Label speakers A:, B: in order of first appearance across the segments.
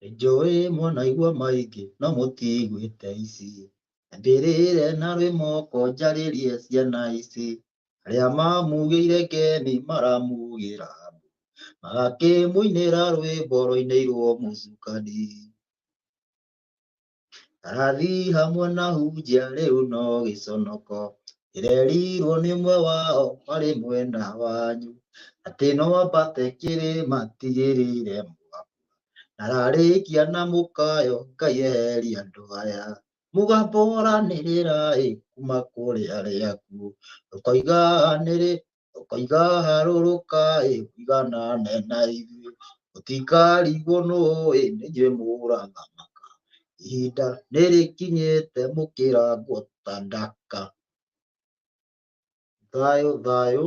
A: Nĩnjũĩ mwanaigua maingĩ no mũtiguĩte ici. Ambĩrĩre na rwĩmoko njarĩrie ciana ici. Arĩa mamugĩire ngemi maramugĩra mbu. Magakĩmũinĩra rwĩmbo rũinĩirwo mũcukani. Arathi hamwe na hunjia rĩu no gĩconoko. Kĩrerirwo nĩ ũmwe wao marĩ mwena wanyu. Atĩ no ambate kĩrĩma tigĩrĩre mwakua. Nararĩkia na mũkayo Ngai eherie andũ aya. Mũgambo ũranĩrĩra kuma kũrĩa arĩaku. Ũkoiga harũrũka ũiganane na ithuĩ. Mũtikarigwo nũĩ nĩ inyuĩ mũrathamaka. Ihinda nĩrĩkinyĩte mũkĩragwo ta ndaka. Thayũ thayũ.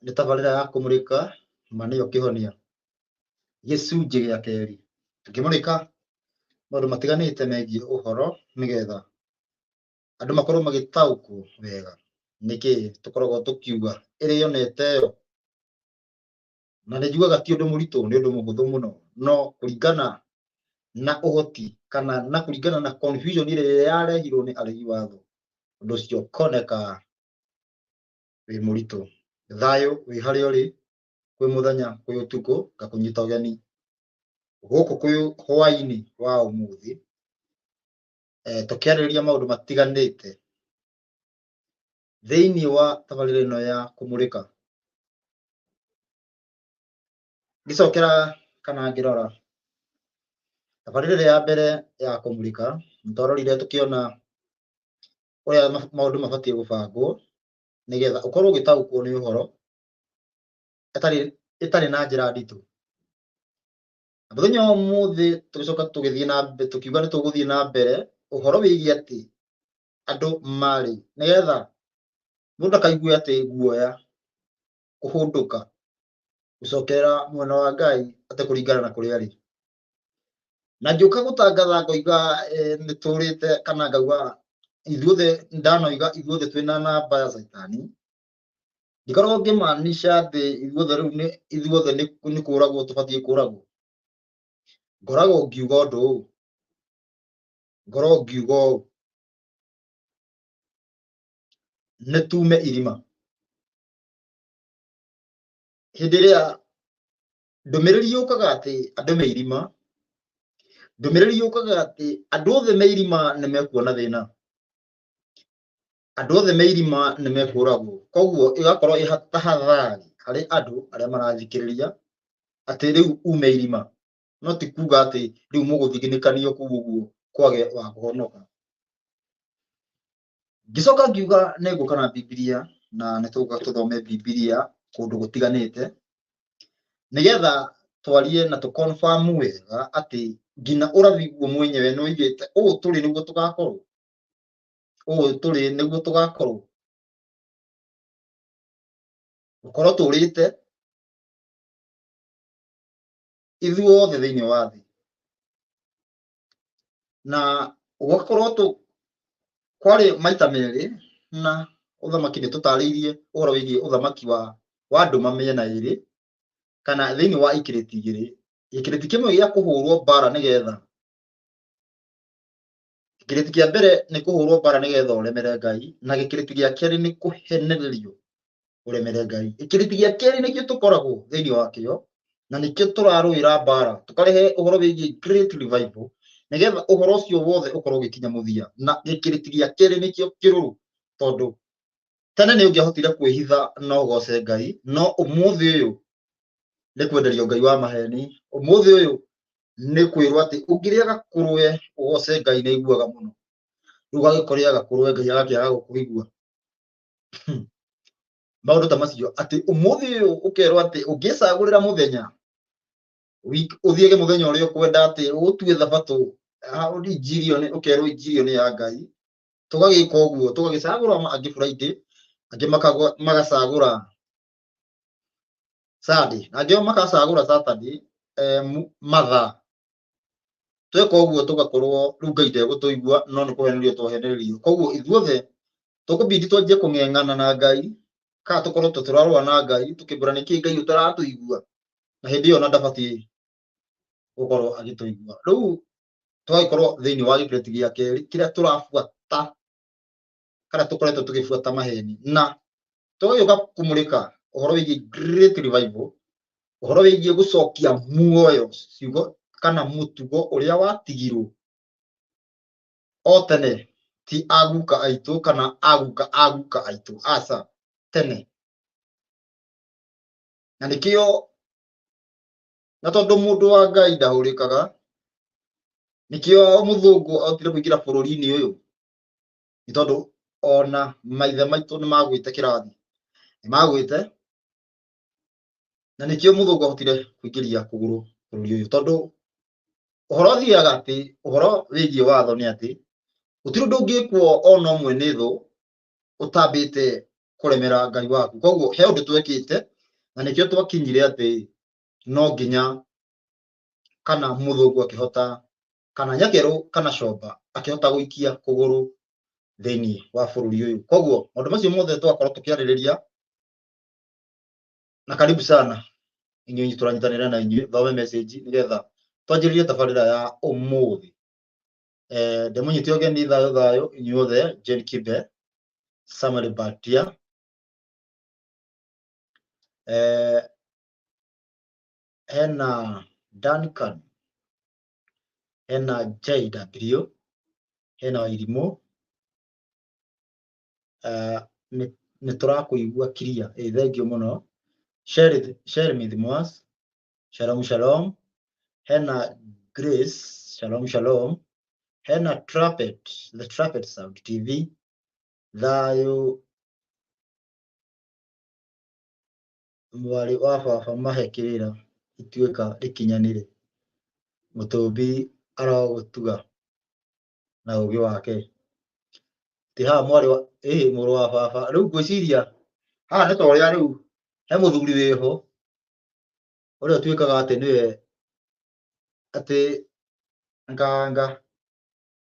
A: Nĩ tabarĩra ya kũmũrĩka ma nĩyo kĩhonia. Gĩcunjĩ gĩa kerĩ. Tũkĩmũrĩka maũndũ matiganĩte megiĩ ũhoro nĩgetha andũ makorwo magĩtaũkwo wega nĩkĩĩ tũkoragwo tũkiuga ĩrĩ yonete yo. Na nĩnjugaga ti ũndũ mũritũ, nĩ ũndũ mũhũthũ mũno, no kũringana na ũhoti kana na kũringana na confusion ĩrĩa yarehirwo nĩ aregi watho, ũndũ ũcio ũkoneka wĩ mũritũ. Thayũ wĩ harĩa ũrĩ, kwĩ mũthenya, kwĩ ũtukũ, ngakũnyita ũgeni gũkũ kwĩ hwainĩ wa ũmũthĩ, tũkĩarĩrĩria maũndũ matiganĩte thĩinĩ wa tabarĩra ĩno ya kũmũrĩka. Ngĩcokera kana ngĩrora tabarĩra ya mbere ya kũmũrĩka, nĩtwarorire tũkĩona ũrĩa maũndũ mabatiĩ gũbangwo nĩgetha ũkorwo ũgĩtaũkwo nĩ ũhoro ĩtarĩ na njĩra nditũ. Mũthenya wa ũmũthĩ tũgĩcoka tũkiuga nĩtũgũthiĩ na mbere ũhoro wĩgiĩ atĩ andũ marĩ, nĩgetha mũndũ ndakaigue atĩ guoya, kũhũndũka, gũcokerera mwena wa Ngai atĩ kũringana na kũrĩa arĩ. Na ngĩũka gũtangatha ngoiga nĩtũrĩte kana ngauga ithuothe, ndanoiga ithuothe twĩna namba ya Saitani, ndikoragwo ngĩmaanisha atĩ ithuothe nĩ kũragwo tũbatiĩ kũragwo. Ngoragwo ngiuga ũndũ ũũ, nĩ tume irima. Hĩndĩ ĩrĩa ndũmĩrĩri yũkaga atĩ andũ me irima, ndũmĩrĩri yũkaga atĩ andũ othe me irima nĩmekuona thĩna, andũ othe me irima nĩmekũragwo. Koguo ĩgakorwo ĩ tahadhari harĩ andũ arĩa marathikĩrĩria atĩ rĩu ume irima, no ti kuga atĩ rĩu mũgũthiginĩkanio kũu ũguo kwage wa kũhonoka. Ngĩcoka ngiuga nĩngũka na Bibilia na nĩtũgũka tũthome Bibilia kũndũ gũtiganĩte nĩgetha twarie na tũ confirm wega atĩ nginya ũrathi guo mwenyewe nĩoigĩte ũũ tũrĩ nĩguo tũgakorwo, ũũ tũrĩ nĩguo tũgakorwo, gũkorwo tũrĩte ithuothe thĩinĩ wa thĩ, na gũgakorwo kwarĩ maita merĩ na ũthamaki nĩtũtarĩirie ũhoro wĩgiĩ ũthamaki wa ndũma mĩena ĩrĩ kana thĩinĩ wa ikĩrĩti igĩrĩ. Gĩkĩrĩti kĩmwe gĩa kũhũrwo mbara nĩgetha, gĩkĩrĩti kĩa mbere nĩ kũhũrwo mbara nĩgetha ũremere Ngai, na gĩkĩrĩti gĩa kerĩ nĩ kũhenererio ũremere Ngai. Gĩkĩrĩti gĩa kerĩ nĩkĩo tũkoragwo thĩinĩ wakĩo na nĩkĩo tũrarũĩra mbara, tũkarehe ũhoro wĩgiĩ great revival nĩgetha ũhoro ũcio wothe ũkorwo ũgĩkinya mũthia. Na gĩkĩrĩti gĩa kerĩ nĩkĩo kĩrũrũ, tondũ tene nĩũngĩahotire kwĩhitha na ũgoce Ngai, no ũmũthĩ ũyũ nĩ kwenderio Ngai wa maheni. Ũmũthĩ ũyũ nĩ kwĩrwo atĩ ũngĩrĩa gakũrwe ũgoce Ngai nĩaiguaga mũno, rĩu gagĩkũrĩa gakũrwe Ngai agakĩaga gũkũigua. Maũndũ ta macio atĩ ũmũthĩ ũyũ ũkerwo atĩ ũngĩcagũrĩra mũthenya ũthiĩge mũthenya ũrĩa ũkwenda atĩ ũtue thabatũ, ũkerwo injirio nĩ ya Ngai, tũgagĩka ũguo, tũgagĩcagũra angĩ Friday, angĩ magacagũra Sunday, angĩ makacagũra Saturday mathaa. Tweka ũguo tũgakorwo rĩu Ngai ndegũtũigua, no nĩ kũhenererio twahenererio. Koguo ithuothe tũkũbidi twanjie kũng'eng'ana na Ngai, kana tũkorwo tũrarũa na Ngai tũkĩmbũra nĩkĩĩ Ngai ũtaratũigua. na hindi yo na ndabati gukorwo agituigua riu twagikorwo thiini wa gikireti gia keri kiria turafuata kana tukoretwo tugifuata maheni na tugiuka kumurika uhoro wigie great revival uhoro wigie gucokia muoyo ciugo kana mutugo uria watigirwo o tene ti aguka aitu kana aguka aitu aca tene na nikio na tondu mundu wa Ngai ndahurikaga nikio muthungu autire kuingira bururi-ini uyu ni tondu ona maithe maitu ni magwite kirathi ni magwite na nikio muthungu autire kuingiria kuguru bururi uyu tondu uhoro thiaga ati uhoro wigie watho ni ati utire ndungikwo ona umwe ni thu utambite kuremera Ngai waku koguo he undu twekite na nikio twakinyire ati no nginya kana muthungu akihota kana nyakeru kana comba akihota guikia kuguru thiini wa bururi uyu koguo maundu macio mothe twakorwo tukiaririria na karibu sana inyuĩ turanyitanira na inyuĩ thome message nigetha twanjiririe tabarira ya umuthi ndemunyiti ogeni thayo inyuĩ othe Jane Kibe Samuel Batia hena Duncan hena JW hena Wairimu ni turakuigua kiria thengio muno Shermith Mwas shalom hena Grace shalom hena the Trumpet Sound TV thayo mwari wa baba mahekirira ituika rikinyanire mutumbi arogutuga na ugi wake ti ha mwari wa muru wa baba riu ngwiciria haha ni toria riu he muthuri wiho uria tuikaga ati niwe ati nganga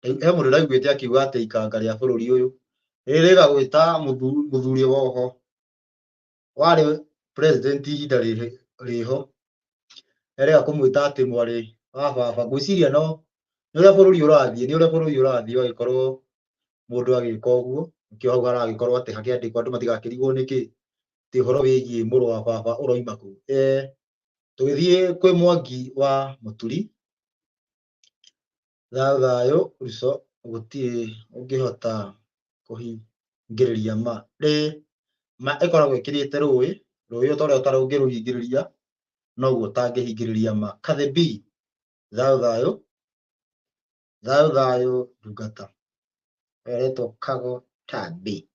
A: he mundu ndaiguite akiuga ati ikanga ria bururi uyu ririga gwita muthuri woho wari president ihinda riho erega kumwita ati mwari wa baba ngwiciria no ni uria bururi urathie agikorwo mundu agika uguo nikio hau haragikorwo ati hakiandikwo andu matigakirigwo niki ti horo wigie muru wa baba uroima ku tugithie kwi Mwangi wa Muturi thayo uso gutie ungihota kuhingiriria ma ikoragwo ikirite rui utoria utarungirungiriria noguo utangihingiriria ma Kathebi thayo ndungata eretwo Kago Tabi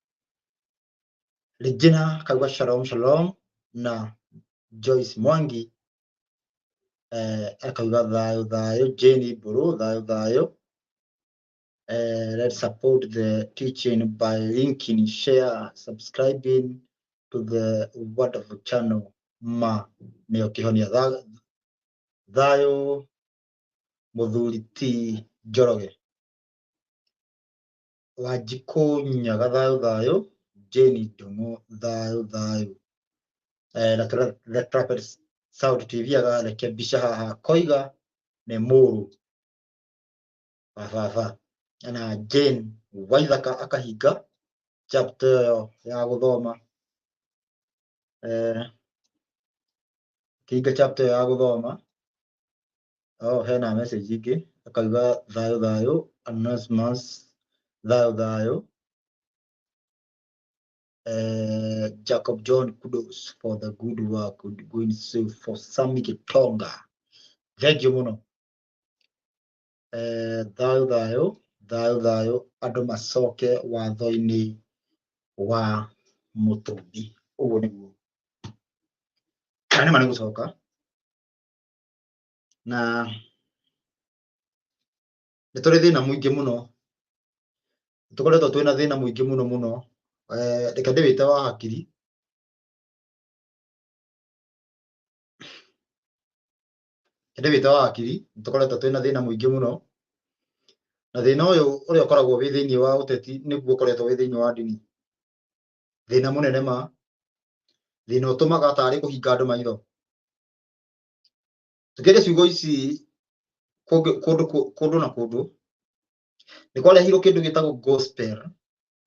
A: Regina Kagwa shalom na Joyce Mwangi akauga thayo Jenny Buru thayo let's support the teaching by linking share subscribing to the wonderful channel ma nio kihonia thayo muthuri ti Njoroge Wanjiku Nyaga thayo Jenny Ndungu thayo na the Trumpet Sound TV agarekebisha haha koiga ni muru baba na Jane Waithaka akahinga chapter ya guthoma kinga chapter ya guthoma hena message ingi akauga thayo Anonymous thayo Jacob John kudos for the good work going so for Sami Gitonga thank you muno thayo andu macoke watho-ini wa mutumbi uguo niguo kana nĩ gucoka na nĩ tũrĩ thĩna mũingĩ mũno tũkoretwo twĩna thĩna mũingĩ mũno reke ndĩwĩte wa hakiri tũkoretwo twĩna thĩna mũingĩ mũno na thĩna ũyũ ũrĩa ũkoragwo wĩ thĩinĩ wa ũteti nĩguo ũkoretwo wĩ thĩinĩ wa ndini thĩna mũnene ma thĩna ũtũmaga tarĩ kũhinga andũ maitho Tukiria ciugo ici kundu na kundu ni kwarehirwo kindu gitagwo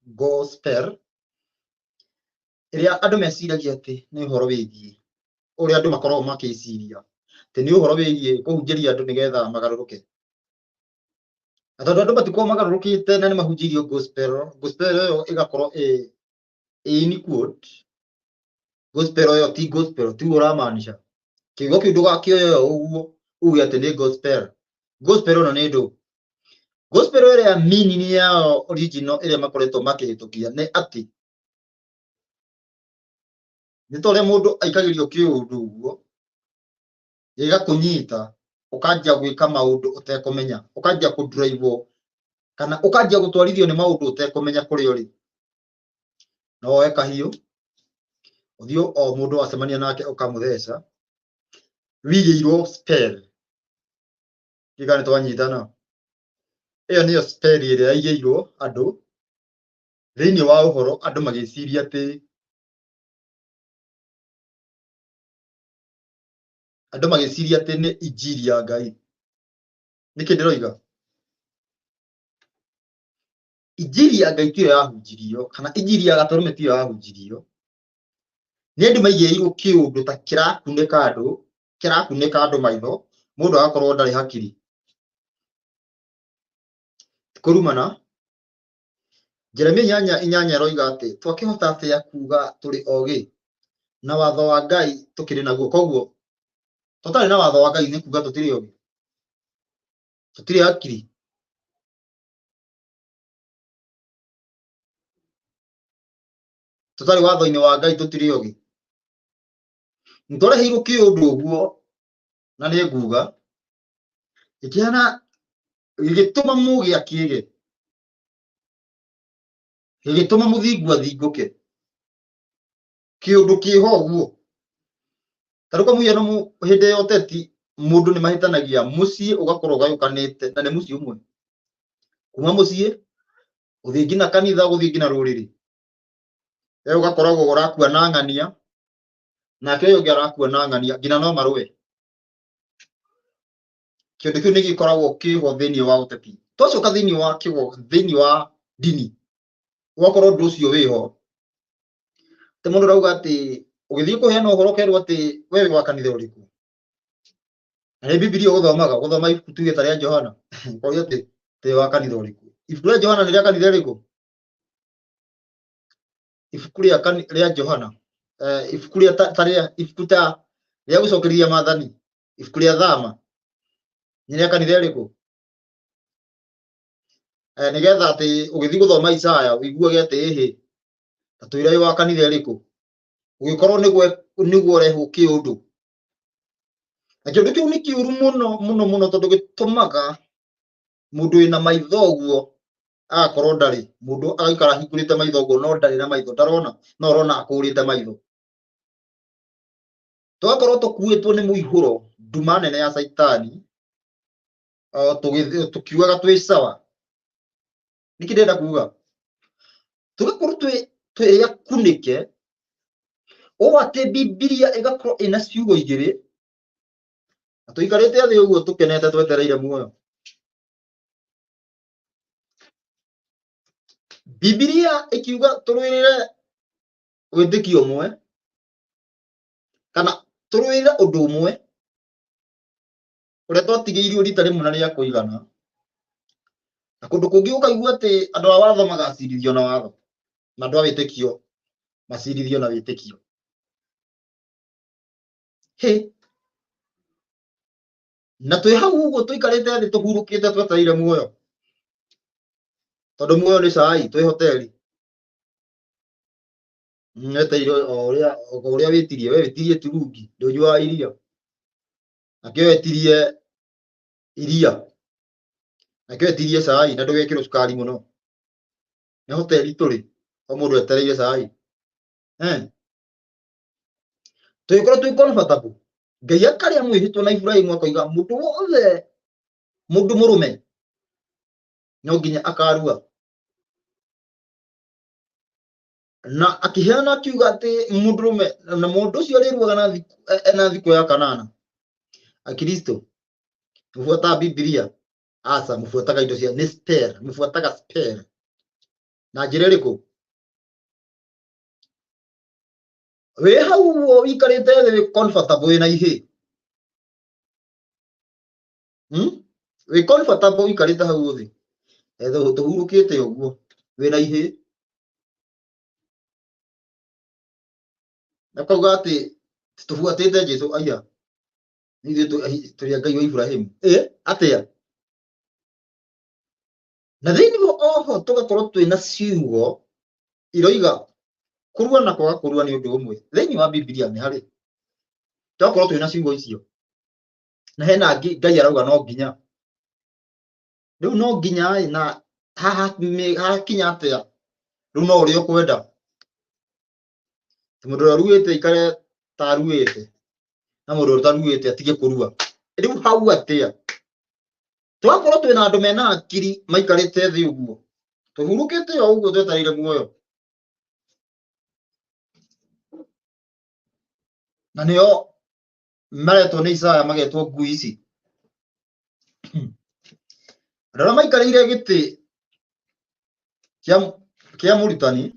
A: gospel iria andu meciragia ati ni uhoro wigie uria andu makoragwo makiciria ati ni uhoro wigie kuhunjiria andu nigetha magaruruke. Na tondu andu matikoragwo magarurukite na ni mahunjirio gospel iyo igakorwo in quote gospel iyo ti gospel, ti uramaanisha kiugo kiu ndugakioyo uguo uge ati ni gospel. Gospel no ni ndu gospel iria meaning yao original iria makoretwo makihitukia ni ati ni tore mundu aikagirio kiundu uguo igakunyita ukanjia gwika maundu utekumenya, ukanjia kudrive kana ukanjia gutwarithio ni maundu utekumenya kuri uri no woe kahiu uthio o mundu wacemania nake ukamutheca wigiirwo spell igani twanyitana. Iyo niyo spell iria yaigirwo andu thiini wa uhoro andu magiciria ati ni injiri ya Ngai. Niki ndiroiga injiri ya Ngai tiyo yahunjirio kana injiri ya gaturume tiyo yahunjirio ni andu maigirwo kiundu ta kirakunika andu maitho mundu agakorwo ndari hakiri kurumana. Jeremia 8:8 roiga ati twakihota atia kuga turi ogi na watho wa Ngai tukiri naguo. Koguo tutari na watho wa Ngai ni kuga tutiri ogi, tutiri hakiri. Tutari watho-ini wa Ngai tutiri ogi, nitwareheirwo kiundu uguo na ni nguga ikiana gigituma mugia kiege, gigituma muthingu athinguke kiundu kiho uguo. Taruka muiano hindi ya uteti mundu ni mahitanagia mucii ugakorwo gayukanite na ni mucii umwe kuma mucii uthii ngina kanitha guthii ngina ruriri ugakoragwo urakua na ng'ania nake uyu ungi arakua na ng'ania ngina no marue. Kiundu kiu ni gikoragwo kiho thiini wa uteti twacoka thiini wa dini ugakorwo ndu ucio wiho ti mundu rauga ati ugithii kuheana uhoro kerwo ati wewe wa kanitha uriku na ni Biblia guthoma ibuku tuge ta ria Johana kwa ati ti wa kanitha uriku. Ibuku ria Johana ni ria kanitha iriku? Ibuku ria Johana ibuku ria gucokereria maathani, ibuku ria Thama ni ria kanitha iriku? Nigetha ati ugithii guthoma Isaya wiguage ati hihi tatwira wa kanitha iriku ugikorwo niguo urehwo kiundu. Na kiundu kiu ni kiuru muno tondu gitumaga mundu wina maitho uguo agakorwo ndari, mundu agaikara hingurite maitho uguo no ndari na maitho, ndarona no urona akurite maitho. Tugakorwo tukuitwo ni muihuro nduma nene ya Saitani tukiugaga twi sawa. Niki ndenda kuga tugakorwo twi akunike o ati Biblia igakorwo ina ciugo igiri na tuikarite athi uguo tukenete twetereire muoyo. Biblia ikiuga turwirire withikio umwe kana turwirire undu umwe uria twatigeirio rita rimwe na ria kuigana, na kundu kungi ukaigua ati andu a watho magacirithio na watho na andu a witikio macirithio na witikio. Na twi hau uguo tuikarite athi tuhurukite twetereire muoyo tondu muoyo ni cai twi hoteli neteire uria witirie. We witirie turungi ndunyuaga iria nake wetirie iria nake wetirie cai na ndugekirwo cukari muno. Ni hoteli turi o mundu etereire cai tugikorwo twi comfortable. Ngai akaria mwihitwo na Ibrahimu akoiga mundu wothe mundu murume no nginya akarua, na akiheana akiuga ati mundurume na mundu ucio ariruaga na thiku ya 8 akristo mufuata Biblia asa mufuataga indo cia ni spare mufuataga spare na njira iriku we hau wikarite thi comfortable na ihe we comfortable wikarite hau thi etho tuhurukite uguo we na ihe na kauga ati tufuatite Jesu aya ni turi Ngai wa Ibrahim atia na thiini oho tugakorwo twina ciugo iroiga kurua na kwaga kurua ni undu umwe thiini wa Biblia ni hari tugakorwo twina ciugo icio na hena Ngai arauga no nginya riu no nginya na haha kinya atia riu no uri ukwenda mundu aruite ikare taruite na mundu taruite atige kurua riu hau atia tugakorwo twina andu mena akiri maikarite thi uguo tuhurukite o uguo twetarire muoyo na nio maretwo ni Isaya magetwo ngui ici rora maikarire giti kia muritani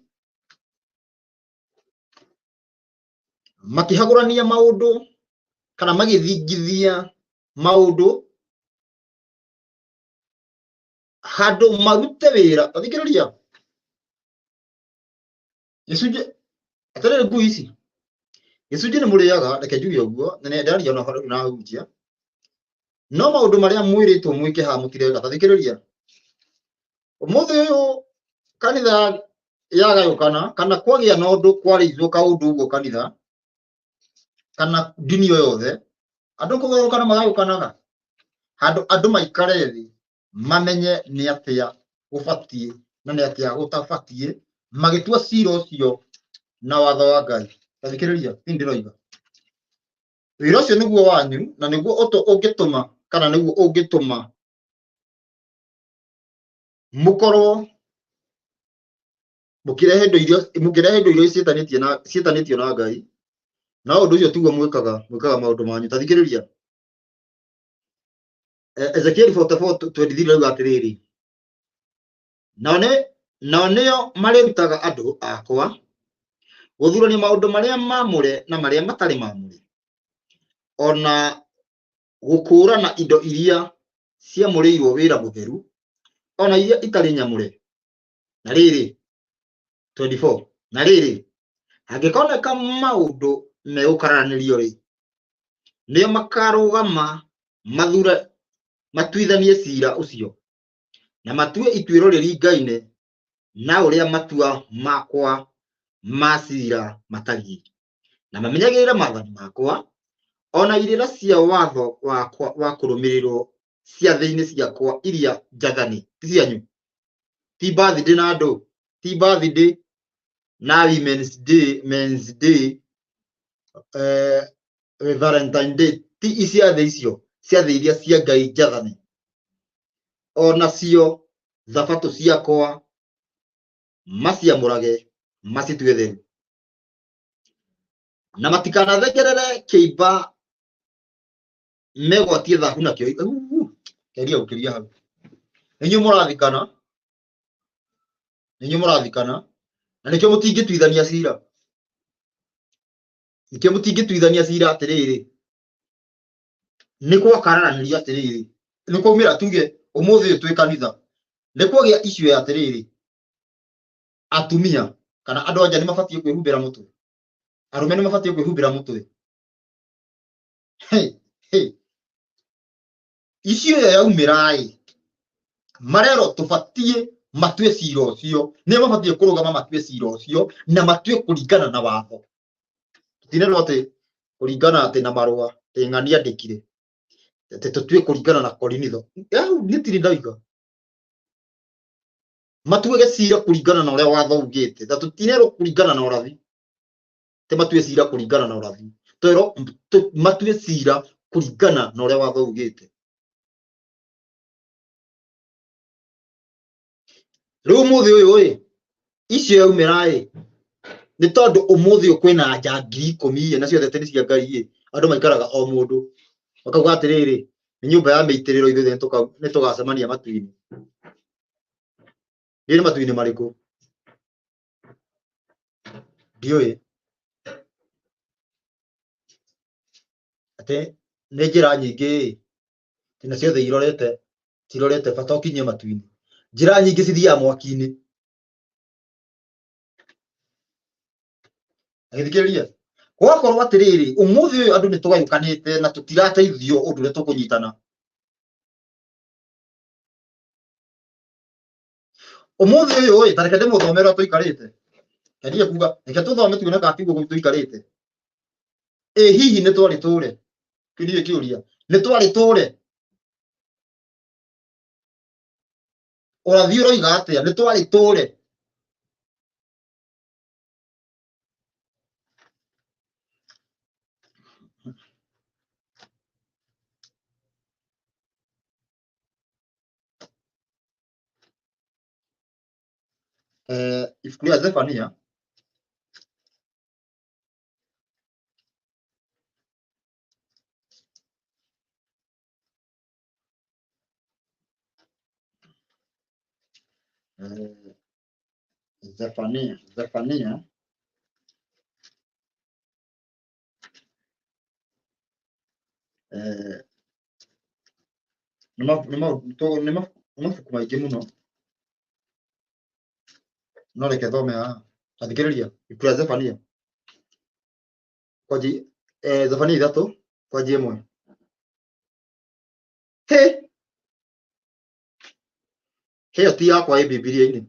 A: makihagurania maundu kana magithingithia maundu handu marute wira athikiriria gicunji atarire ngui ici gicunji ni muriaga reke njuge uguo na ndaria na hujia no maundu maria mwiritwo mwike ha mutirega tathikiriria umuthi uyu kanitha yagayukana kana kwagia na undu kwarithwo kaundu uguo kanitha kana dini yothe andu kugayukana magayukanaga andu maikare thi mamenye ni atia gubatie na ni atia gutabatie magitua cira ucio na watho wa Ngai tathikiriria ndiroiga wira ucio niguo wanyu na niguo ungituma kana niguo ungituma mukorwo mukirehe indo irio cietanitio na Ngai na undu ucio tiguo mwikaga maundu manyu tathikiriria Ezekiel 44:23 rauga atiriri nao nio marutaga andu akwa guthurania maundu maria mamure na maria matari mamure ona gukurana indo iria ciamurirwo wira mutheru ona iria itari nyamure na riri 24 na riri angikoneka maundu megukaranirio ri nio makarugama mathure matuithanie cira ucio na matue ituiro riringaine na uria matua makwa macira matagi na mamenyagirira maathani makwa ona irira cia watho wakwa wa kurumirirwo ciathini ciakwa iria njathani cianyu ti birthday na andu ti birthday na men's day Valentine Day ti iciathe icio ciathe iria cia Ngai njathani ona cio thabato ciakwa maciamurage macitue theru na matikanathekerere kiimba megwatie thahu nakio keria ukiria hau ninyu murathikana na nikio mutingituithania cira atiriri nikwa kararaniria atiriri nikumira tuge umuthi utwe kanitha nikwagia issue ya atiriri atumia kana andu anja ni mabatie kwihumbira mutwe arume ni mabatie kwihumbira mutwe issue ya umirai marero tubatie matue cira ucio ni mabatie kurugama matue cira ucio na matue kuringana na watho tutinero ati kuringana ati na marua ng'ani andikire ati tutue kuringana na korinitho nitiri ndaiga matue cira kuringana na uria watho ugite tutinero kuringana na urathi te matue cira kuringana na urathi twero matue cira kuringana na uria watho ugite riu muthi uyu icio yaumira ni tondu umuthi kwina nja 10,000 na ciothe teni cia Ngai andu maikaraga o mundu Wakauga atiriri ni nyumba ya meitiriro ithuĩ nĩ tũgacemania matu-inĩ. Nĩ matu-inĩ marĩkũ? Ndiũĩ. Atĩ nĩ njĩra nyingĩ na ciothe cirorete bata ũkinyie matu-inĩ. Njĩra nyingĩ cithiaga mwaki-inĩ. Agĩthikĩrĩria. Gwakorwo atiriri ũmũthĩ ũyũ andũ nĩ tũgayũkanĩte na tũtirateithio ũndũ ũrĩa tũkũnyitana. Ũmũthĩ ũyũ ta reke ndĩmũthomere tũikarĩte. Kendia kuga reke tũthome tuone kana tiguo tũikarĩte. Hihi nĩ twarĩ tũre? Kĩũria kĩũria. Nĩ twarĩ tũre? Ũrathi ũroiga atĩa? Nĩ twarĩ tũre? Ibuku rĩa Zefania Zefania nĩ mabuku maingĩ mũno no reke thome haha. Athikĩrĩria ibuku rĩa Zefania Zefania 3 kwanjia 1. Heyo ti yakwa ĩ Bibilia-inĩ.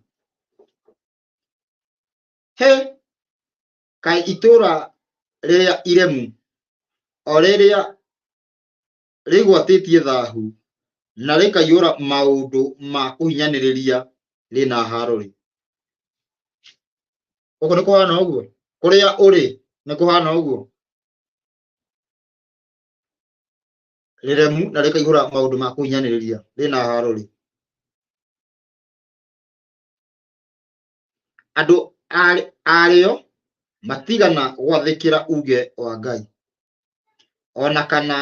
A: Kaĩ itũra rĩrĩa iremu o rĩrĩa rĩgwatĩtie thahu na rĩkaiyũra maũndũ ma kũhinyanĩrĩria rĩna haro-rĩ. Gũkũ nĩ kũhana ũguo? Kũrĩa ũrĩ nĩ kũhana ũguo? Rĩremu na rĩkaihũra maũndũ ma kũhinyanĩrĩria rĩna haro-rĩ. Andũ arĩo matigana gwathĩkĩra uge wa Ngai ona kana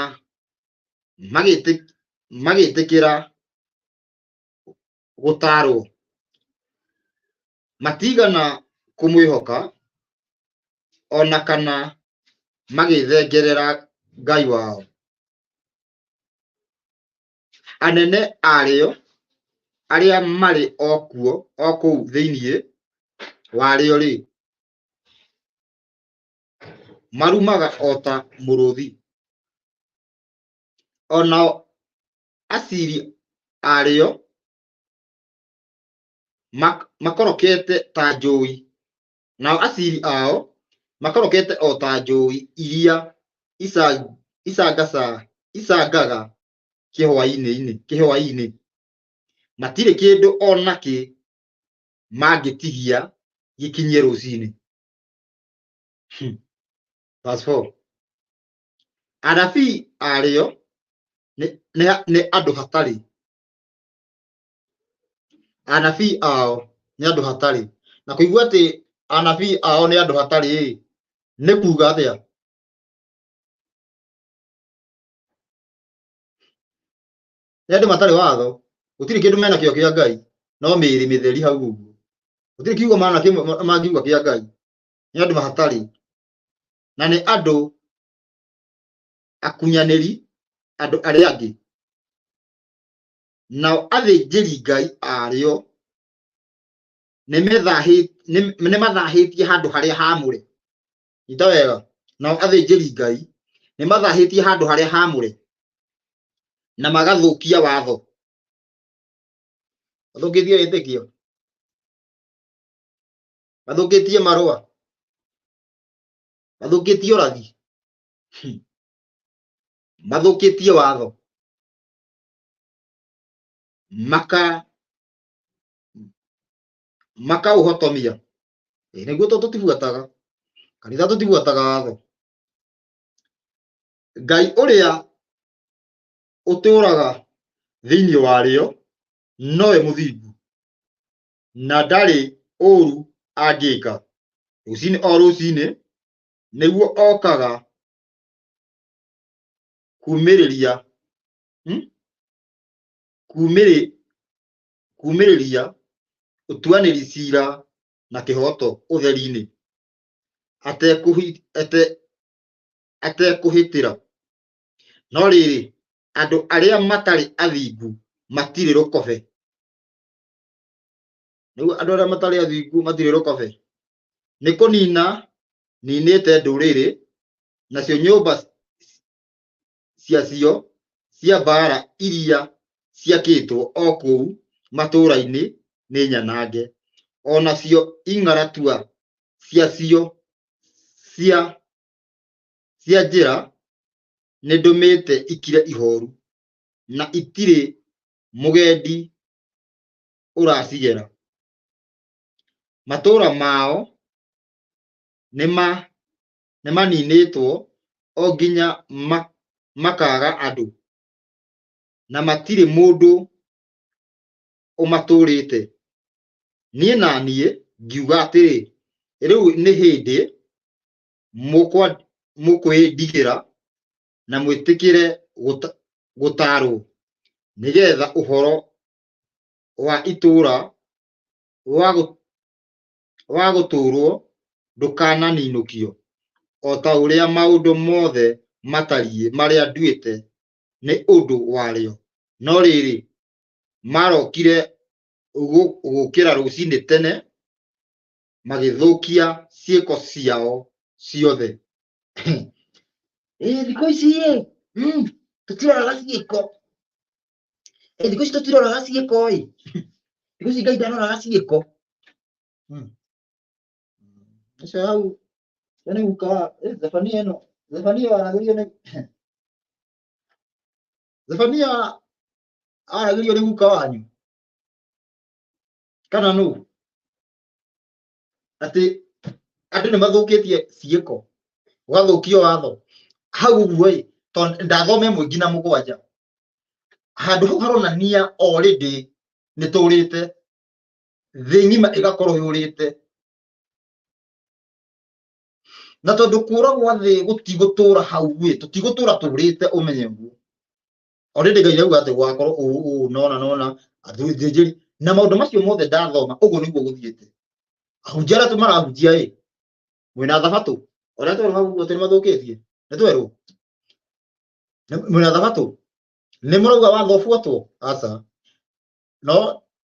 A: magĩtĩkĩra gũtarwo. Matigana kũmwĩhoka ona kana magĩthengerera Ngai wao. Anene arĩo arĩa marĩ o kũu thĩiniĩ warĩo-rĩ marumaga o ta mũrũthi. Onao aciri arĩo makorokete ta njũĩ. Nao aciri ao makorokete o ta njũĩ iria icangaga kĩhũa-inĩ. Matirĩ kĩndũ ona kĩ mangĩtigia gĩkinyie rũcinĩ. Verse 4. Anabii arĩo nĩ andũ hatarĩ. Anabii ao nĩ andũ hatarĩ. Na kũigua atĩ anabii ao nĩ andũ hatarĩ nĩ kuga atĩa? Nĩ andũ matarĩ watho. Gũtirĩ kĩndũ mena kĩo kĩa Ngai no mĩĩrĩ mĩtheri hau ũguo. Gũtirĩ kiugo mangiuga kĩa Ngai. Nĩ andũ mahatarĩ na nĩ andũ akunyanĩri andũ arĩa angĩ. Nao athĩnjĩri Ngai arĩo nĩ mathahĩtie handũ harĩa haamũre. Nyita wega. Nao athĩnjĩri Ngai nĩ mathahĩtie handũ harĩa haamũre na magathũkia watho. Mathũkĩtie wĩtĩkio. Mathũkĩtie marũa. Mathũkĩtie ũrathi. Mathũkĩtie watho. Makaũhotomia. Nĩguo tũtibuataga. Kanitha tũtibuataga watho. Ngai ũrĩa ũtũũraga thĩinĩ warĩo nowe mũthingu na ndarĩ ũũru angĩka. Rũcinĩ o rũcinĩ nĩguo okaga kumĩrĩria kumĩrĩria ũtuanĩri cira na kĩhoto ũtheri-inĩ atekũhĩtĩra. No rĩrĩ, andũ arĩa matarĩ athingu matirĩ rũkobe. Nĩguo andũ arĩa matarĩ athingu matirĩ rũkobe. Nĩ kũnina ninĩte ndũrĩrĩ, nacio nyũmba ciacio cia mbara iria ciakĩtwo o kũu matũũra-inĩ nĩ nyanange. Onacio ing'aratua ciacio cia njĩra nĩ ndũmĩte ikire ihoru, na itirĩ mũgendi ũracigera. Matũũra mao nĩ maninĩtwo o nginya makaga andũ, na matirĩ mũndũ ũmatũũrĩte. Niĩ na niĩ ngiuga atĩrĩ, rĩu nĩ hĩndĩ mũkwĩndigĩra na mwĩtĩkĩre gũtaarwo, nĩgetha ũhoro wa itũũra wa gũtũũrwo ndũkananinũkio, o ta ũrĩa maũndũ mothe matariĩ marĩa nduĩte nĩ ũndũ warĩo. No rĩrĩ, marokire gũkĩra rũcinĩ tene, magĩthũkia ciĩko ciao ciothe. Thikũ ici tũtiroraga ciĩko. Thikũ ici tũtiroraga ciĩko. Thikũ ici Ngai ndaroraga ciĩko. Ũcio hau nĩ guka Zefania ĩno. Zefania aragĩrio nĩ Zefania aragĩrio nĩ guka wanyu kana nũ? Atĩ andũ nĩ mathũkĩtie ciĩko, gwathũkio watho. Hau ũguo tondũ ndathoma 1-7 handũ hau haronania already nĩ tũũrĩte, thĩ ng'ima ĩgakorwo yũrĩte. Na tondũ kũũra gwa thĩ gũtigũtũũra hau, tũtigũtũũra tũũrĩte, ũmenye ũguo. Already Ngai auga atĩ gwakorwo ũũ nona athĩnjĩri na maũndũ macio mothe ndathoma, ũguo nĩguo gũthiĩte. Ahunjia arĩa marahunjia mwĩna Thabatũ, ũrĩa twerwo hau ũguo nĩ mathũkĩtie, nĩ twerwo mwĩna Thabatũ, nĩ mũrauga watho ũbuatwo? Aca. No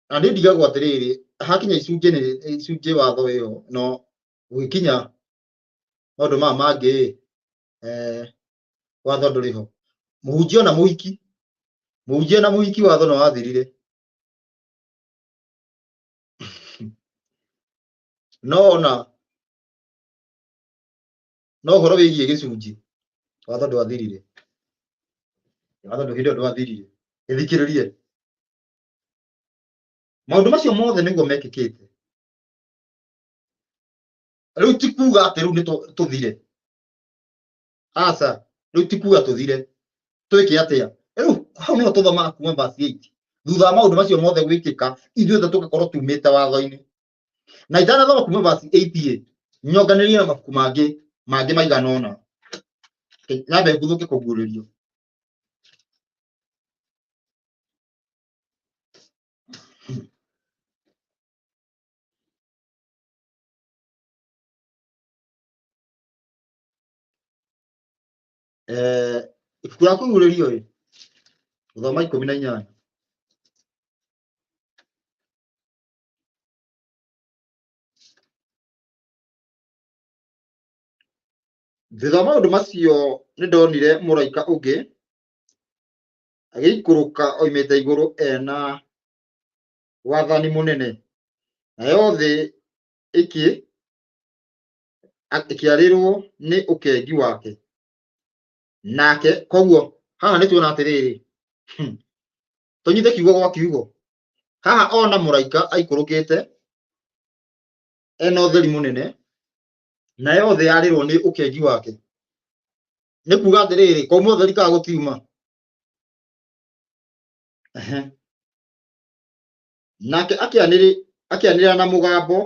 A: na niĩ ndigagwo atĩrĩrĩ, hakinya icunjĩ watho ĩyo, no gũgĩkinya maũndũ maya mangĩ watho ndũrĩ ho. Mũhunjia na mũhiki watho nĩ wathirire. No ũhoro wĩgiĩ gĩcunjĩ, watho ndwathirire. Watho hĩndĩ ĩyo ndwathirire. Ĩthikĩrĩrie, maũndũ macio mothe nĩguo mekĩkĩte. Rĩu ti kuuga atĩ rĩu nĩ tũthire. Aca, rĩu ti kuuga tũthire. Twĩke atĩa? Rĩu hau nĩho tũthomaga kuma verse 8. Thutha wa maũndũ macio mothe gwĩkĩka, ithuothe tũgakorwo tumĩte watho-inĩ. Na itanathoma kuma verse 8, nyonganĩrĩrie na mabuku mangĩ maigana ũna. Nyambe ngũthũke kũguũrĩrio. Ibuku rĩa kũguũrĩrio gũthoma 18. Thutha wa maũndũ macio nĩ ndonire mũraika ũngĩ agĩikũrũka oimĩte igũrũ ena wathani mũnene, nayo thĩ ĩkĩarĩrwo nĩ ũkengi wake. Nake koguo haha nĩ tuona atĩrĩrĩ, tũnyite kiugo gwa kiugo. Haha ona mũraika aikũrũkĩte ena ũtheri mũnene, nayo thĩ yarĩrwo nĩ ũkengi wake. Nĩ kuuga atĩrĩrĩ, kwauma ũtheri kana gũtiuma? Nake akĩanĩrĩra na mũgambo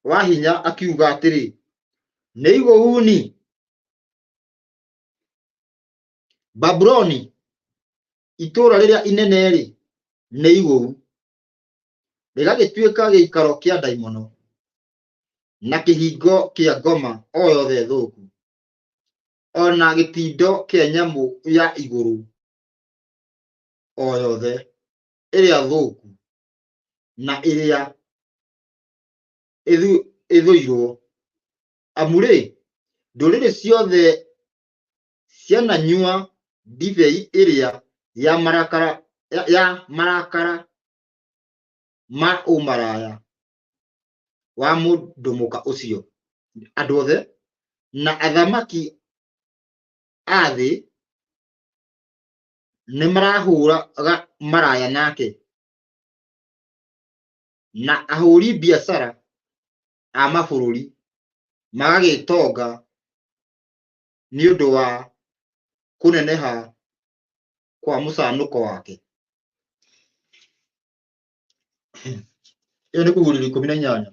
A: wa hinya akiuga atĩrĩ, nĩ igũuni Babuloni itura riria inene ri nĩ igũru rĩgagĩtuĩka gĩikaro kĩa ndaimono na kĩhingo kĩa ngoma o yothe thũku, ona gĩtindo kĩa nyamũ ya igũrũ o yothe ĩrĩa thũku na ĩrĩa ĩthũirwo, amu rĩ ndũrĩrĩ ciothe ciananyua ndibei ĩrĩa ya marakara ma ũmaraya wa mũndũ mũka ũcio. Andũ othe na athamaki a thĩ nĩ marahũraga maraya nake, na ahũri biacara a mabũrũri magagĩtonga nĩ ũndũ wa kũneneha kwa mũcanũko wake. Ĩyo nĩ Kũgũrĩrwo 18.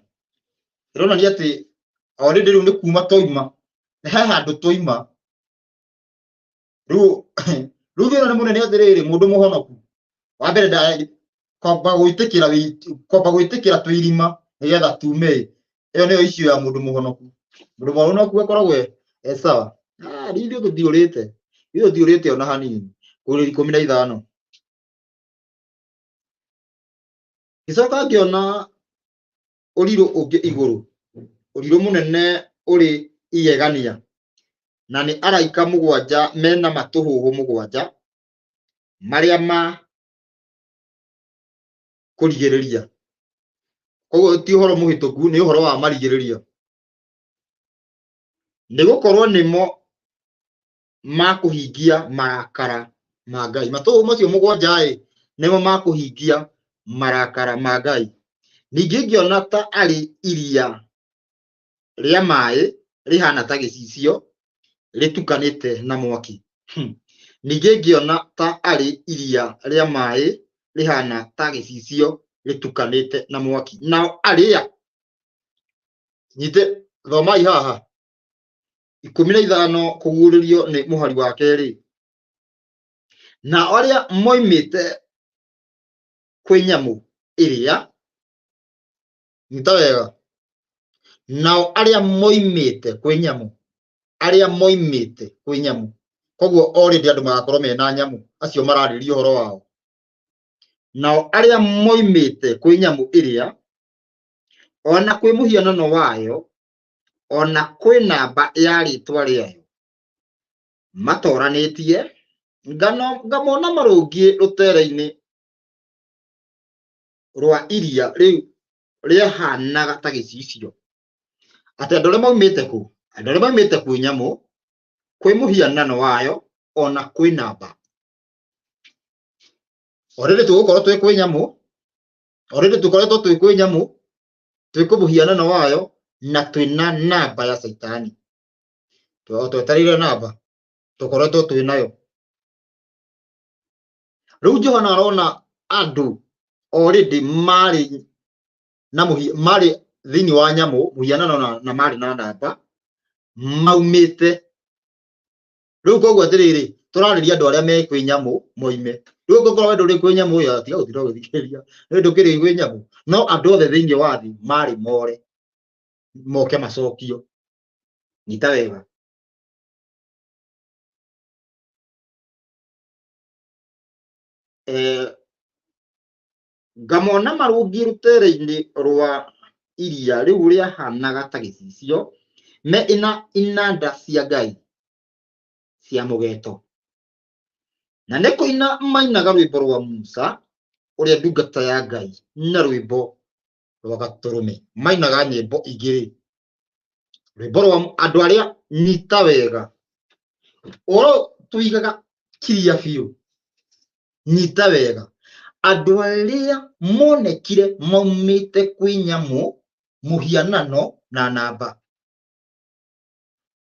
A: Ĩronania atĩ already rĩu nĩ kuma toima, he handũ toima rĩu thĩna nĩ mũnene atĩrĩrĩ, mũndũ mũhonoku wa mbere kwamba gwĩtĩkĩra twĩ irima nĩgetha tume. Ĩyo nĩyo issue ya mũndũ mũhonoku. Mũndũ mũhonoku akoragwo sawa. Ithuĩ tũtiũrĩte ona hanini. Kũgũrĩrwo 15. Ngĩcoka ngĩona ũrirũ ũngĩ igũrũ, ũrirũ mũnene ũrĩ igegania, na nĩ araika 7 mena matũhũhũ 7 marĩa ma kũrigĩrĩria. Koguo ti ũhoro mũhĩtũku, nĩ ũhoro wa marigĩrĩria, nĩ gũkorwo nĩmo ma kũhingia marakara ma Ngai. Matũhũhũ macio 7 nĩmo ma kũhingia marakara ma Ngai. Ningĩ ngĩona ta arĩ iria rĩa maĩ rĩhana ta gĩcicio rĩtukanĩte na mwaki. Ningĩ ngĩona ta arĩ iria rĩa maĩ rĩhana ta gĩcicio rĩtukanĩte na mwaki. Nao arĩa thomai haha 15 kũguũrĩrio nĩ mũhari wa kerĩ. Nao arĩa moimĩte kwĩ nyamũ ĩrĩa, nyita wega, nao arĩa moimĩte kwĩ nyamũ, koguo already andũ magakorwo mena nyamũ, acio mararĩrĩria ũhoro wao. Nao arĩa moimĩte kwĩ nyamũ ĩrĩa, ona kwĩ mũhianano wayo, ona kwĩ namba ya rĩtwa rĩayo, matoranĩtie, ngamona marũngiĩ rũtere-inĩ rwa iria rĩu rĩahanaga ta gĩcicio. Atĩ andũ arĩa moimĩte kũ? Andũ arĩa moimĩte kwĩ nyamũ, kwĩ mũhianano wayo, ona kwĩ namba. Already tũgũkorwo twĩ kwĩ nyamũ, already tũkoretwo twĩ kwĩ nyamũ, twĩ kwĩ mũhianano wayo, na twĩna namba ya Saitani. Twetereire namba, tũkoretwo twĩ nayo. Rĩu Johana arona andũ already marĩ thĩinĩ wa nyamũ, mũhianano na marĩ na namba, maumĩte. Rĩu koguo atĩrĩrĩ, tũrarĩria andũ arĩa me kwĩ nyamũ moime. Rĩu ũngĩkorwo we ndũrĩ kwĩ nyamũ, tiga gũtinda ũgĩthikĩrĩria, we ndũkĩrĩ kwĩ nyamũ. No andũ othe thĩinĩ wa thĩ marĩ more, moke macokio. Nyita wega. Ngamona marũngiĩ rũtere-inĩ rwa iria rĩu rĩahanaga ta gĩcicio, me inanda cia Ngai cia mũgeeto. Na nĩ kũina mainaga rwĩmbo rwa Musa ũrĩa ndungata ya Ngai, na rwĩmbo rwa Gatũrũme. Mainaga nyĩmbo igĩrĩ. Rwĩmbo rwa andũ arĩa, nyita wega, tũigaga kiria biũ, nyita wega, andũ arĩa monekire maumĩte kwĩ nyamũ, mũhianano na namba,